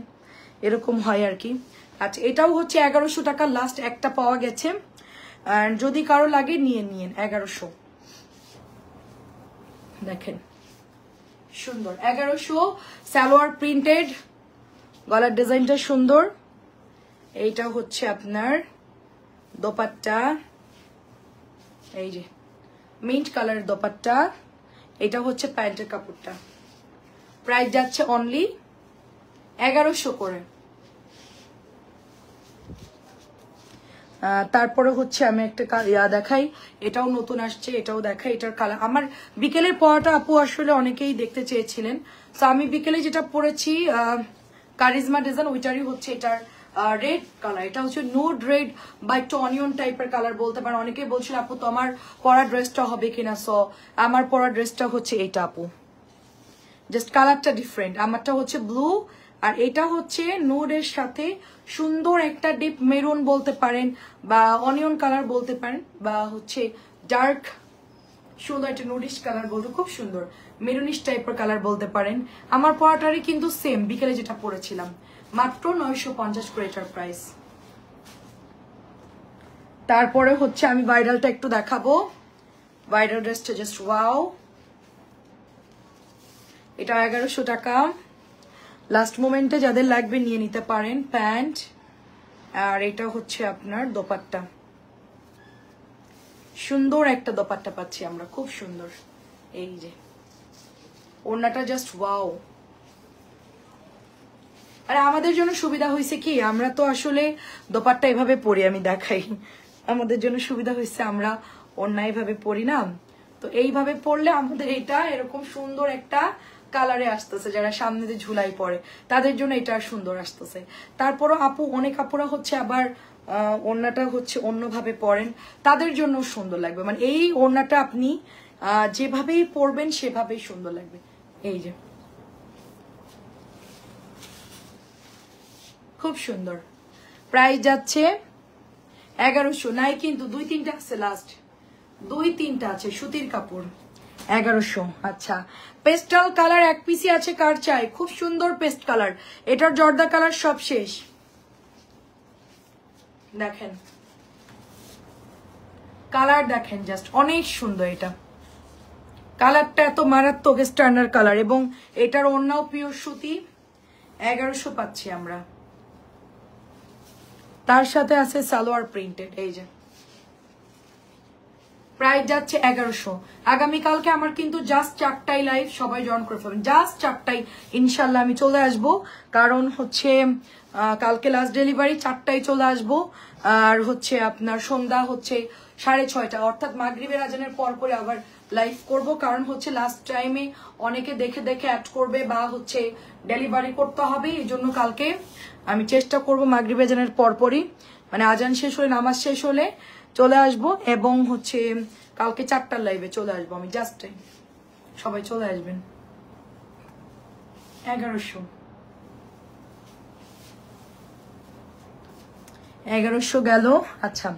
এরকম হয় আর কি। আচ্ছা এটাও হচ্ছে 1100 টাকা, লাস্ট একটা পাওয়া গেছে, আর যদি কারো লাগে নিয়ে নিয়েন। 1100 দেখেন সুন্দর, 1100। সালোয়ার প্রিন্টেড, গলার ডিজাইনটা সুন্দর। এইটা হচ্ছে আপনার দোপাট্টা, এই যে মিন্ট কালার দোপাট্টা। এটা হচ্ছে প্যান্টের কাপড়টা, প্রাইস যাচ্ছে অনলি 1100 করে। তারপরে হচ্ছে আমি একটা দেখাই, এটাও নতুন আসছে, এটাও দেখাই। এটার কালার, আমার বিকেলের পরাটা আপু আসলে অনেকেই দেখতে চেয়েছিলেন, তো আমি বিকেলে যেটা পরেছি কারিজমা ডিজাইন, ওইটারই হচ্ছে এটার রেড কালার। এটা হচ্ছে নুড রেড বা একটু অনিয়ন টাইপের কালার বলতে পারেন। অনেকেই বলছিল আপু তো আমার পরা ড্রেসটা হবে কিনা, সো আমার পরা ড্রেসটা হচ্ছে এইটা আপু, জাস্ট কালারটা ডিফারেন্ট। আমারটা হচ্ছে ব্লু, আর এটা হচ্ছে নুডের সাথে সুন্দর একটা ডিপ মেরুন বলতে পারেন, বা অনিয়ন কালার বলতে পারেন, বা হচ্ছে ডার্ক সুন্দর একটা নুডিশ কালার বলতে, খুব সুন্দর মেরুনিশ টাইপের কালার বলতে পারেন। আমার পরাটারই কিন্তু সেম, বিকেলে যেটা পরেছিলাম, মাত্র 950 করে এটার প্রাইস। তারপরে হচ্ছে আমি ভাইরালটা একটু দেখাবো, ভাইরাল ড্রেসটা জাস্ট ওয়াও, এটা 1100 টাকা। লাস্ট মোমেন্টে যাদের লাগবে নিয়ে নিতে পারেন। প্যান্ট, আর এটা হচ্ছে আপনার দোপাট্টা, সুন্দর একটা দোপাট্টা পাচ্ছি আমরা, খুব সুন্দর। এই যে ওড়নাটা জাস্ট ওয়াও, আর আমাদের জন্য সুবিধা হয়েছে কি, আমরা তো আসলে দোপাট্টা এভাবে পরি, আমি দেখাই, আমাদের জন্য সুবিধা হয়েছে আমরা অন্যায় ভাবে পরি না, তো এইভাবে পরলে আমাদের এটা এরকম সুন্দর একটা কালারে আসতেছে, যারা সামনে যে ঝুলাই পরে তাদের জন্য এটা সুন্দর আসতেছে। তারপরও আপু অনেক আপুরা হচ্ছে আবার ওড়নাটা হচ্ছে অন্যভাবে পরেন, তাদের জন্য সুন্দর লাগবে, মানে এই ওড়নাটা আপনি যেভাবেই পরবেন সেভাবেই সুন্দর লাগবে। এই যে খুব সুন্দর, প্রাইস যাচ্ছে 1100, নাই কিন্তু 2-3টা আছে, লাস্ট 2-3টা আছে, সুতির কাপড় 1100। আচ্ছা, পেস্টাল কালার এক পিসি আছে, কার চাই? খুব সুন্দর পেস্ট কালার, এটার জর্দা কালার সব শেষ। দেখেন কালার, দেখেন জাস্ট অনেক সুন্দর, এটা কালারটা এত মারাত্মক স্ট্যান্ডার্ড কালার, এবং এটার ওড়নাও পিওর সুতি। 1100 পাচ্ছি আমরা, তার সাথে আছে সালোয়ার প্রিন্টেড। এই যে প্রাইস যাচ্ছে 1100। আগামীকালকে আমার কিন্তু জাস্ট 4টাই লাইভ, সবাই জয়েন করে ফেলবেন, জাস্ট 4টাই ইনশাল্লাহ আমি চলে আসব, কারণ হচ্ছে কালকে লাস্ট ডেলিভারি, 4টায় চলে আসব। আর হচ্ছে আপনার সন্ধ্যা হচ্ছে 6:30, অর্থাৎ মাগরিবের আজানের পর পরে আবার লাইভ করব, কারণ হচ্ছে লাস্ট টাইমে অনেকে দেখে দেখে অ্যাড করবে বা হচ্ছে ডেলিভারি করতে হবে, এই জন্য কালকে আমি চেষ্টা করব মাগরিবের আজানের পরপরই, মানে আজান শেষ হলে, নামাজ শেষ হলে চলে আসব, এবং হচ্ছে কালকে 4টার লাইভে চলে আসবো আমি, জাস্ট টাইম, সবাই চলে আসবেন। 1100 গেল। আচ্ছা,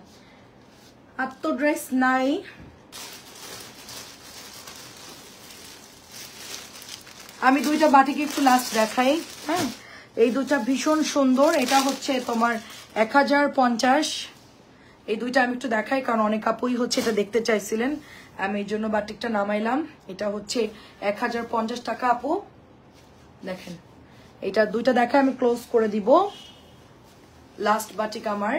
আর তো ড্রেস নাই, আমি 2টা বাটিকে একটু লাস্ট দেখাই। হ্যাঁ, এই 2টা ভীষণ সুন্দর, এটা হচ্ছে তোমার 1050। এই 2টা আমি একটু দেখাই, কারণ অনেক আপুই হচ্ছে এটা দেখতে চাইছিলেন, আমি এই জন্য বাটিকটা নামাইলাম। এটা হচ্ছে 1050 টাকা আপু, দেখেন এটা 2টা দেখায় আমি ক্লোজ করে দিব। লাস্ট বাটিক আমার,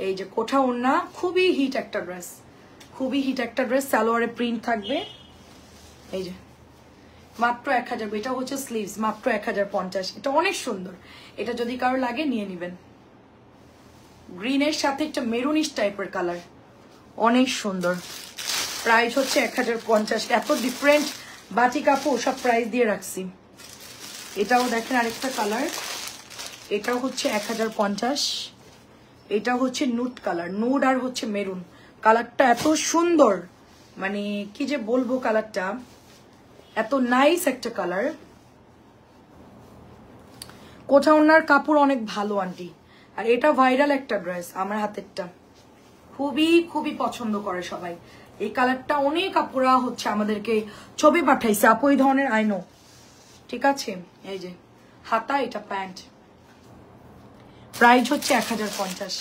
এই যে কোঠা ওড়না, খুবই হিট একটা ড্রেস, খুবই হিট একটা ড্রেস, সালোয়ারে প্রিন্ট থাকবে। এই যে মাত্র 1000, এটা হচ্ছে স্লিভস, মাত্র 1050, এটা অনেক সুন্দর, এটা যদি কারো লাগে নিয়ে নিবেন। গ্রিনের সাথে একটা মেরুনিশ টাইপের কালার, অনেক সুন্দর, প্রাইস হচ্ছে 1050। এত ডিফারেন্ট বাটিক আপু সব প্রাইস দিয়ে রাখছি। এটাও দেখেন আরেকটা কালার, এটাও হচ্ছে 1050, এটা হচ্ছে নুড কালার, নুড আর হচ্ছে মেরুন, কালারটা এত সুন্দর, মানে কি যে বলবো, কালারটা এত নাইস একটা কালার। কোঠা ওড়নার কাপড় অনেক ভালো আন্টি, আর এটা ভাইরাল একটা ড্রেস, আমার হাতেরটা খুবই খুবই পছন্দ করে সবাই। এই কালারটা অনেক আপুরা হচ্ছে আমাদেরকে ছবি পাঠাইছে, আপু এই ধরনের আইনো, ঠিক আছে। এই যে হাতা, এটা প্যান্ট, প্রাইস হচ্ছে 1050।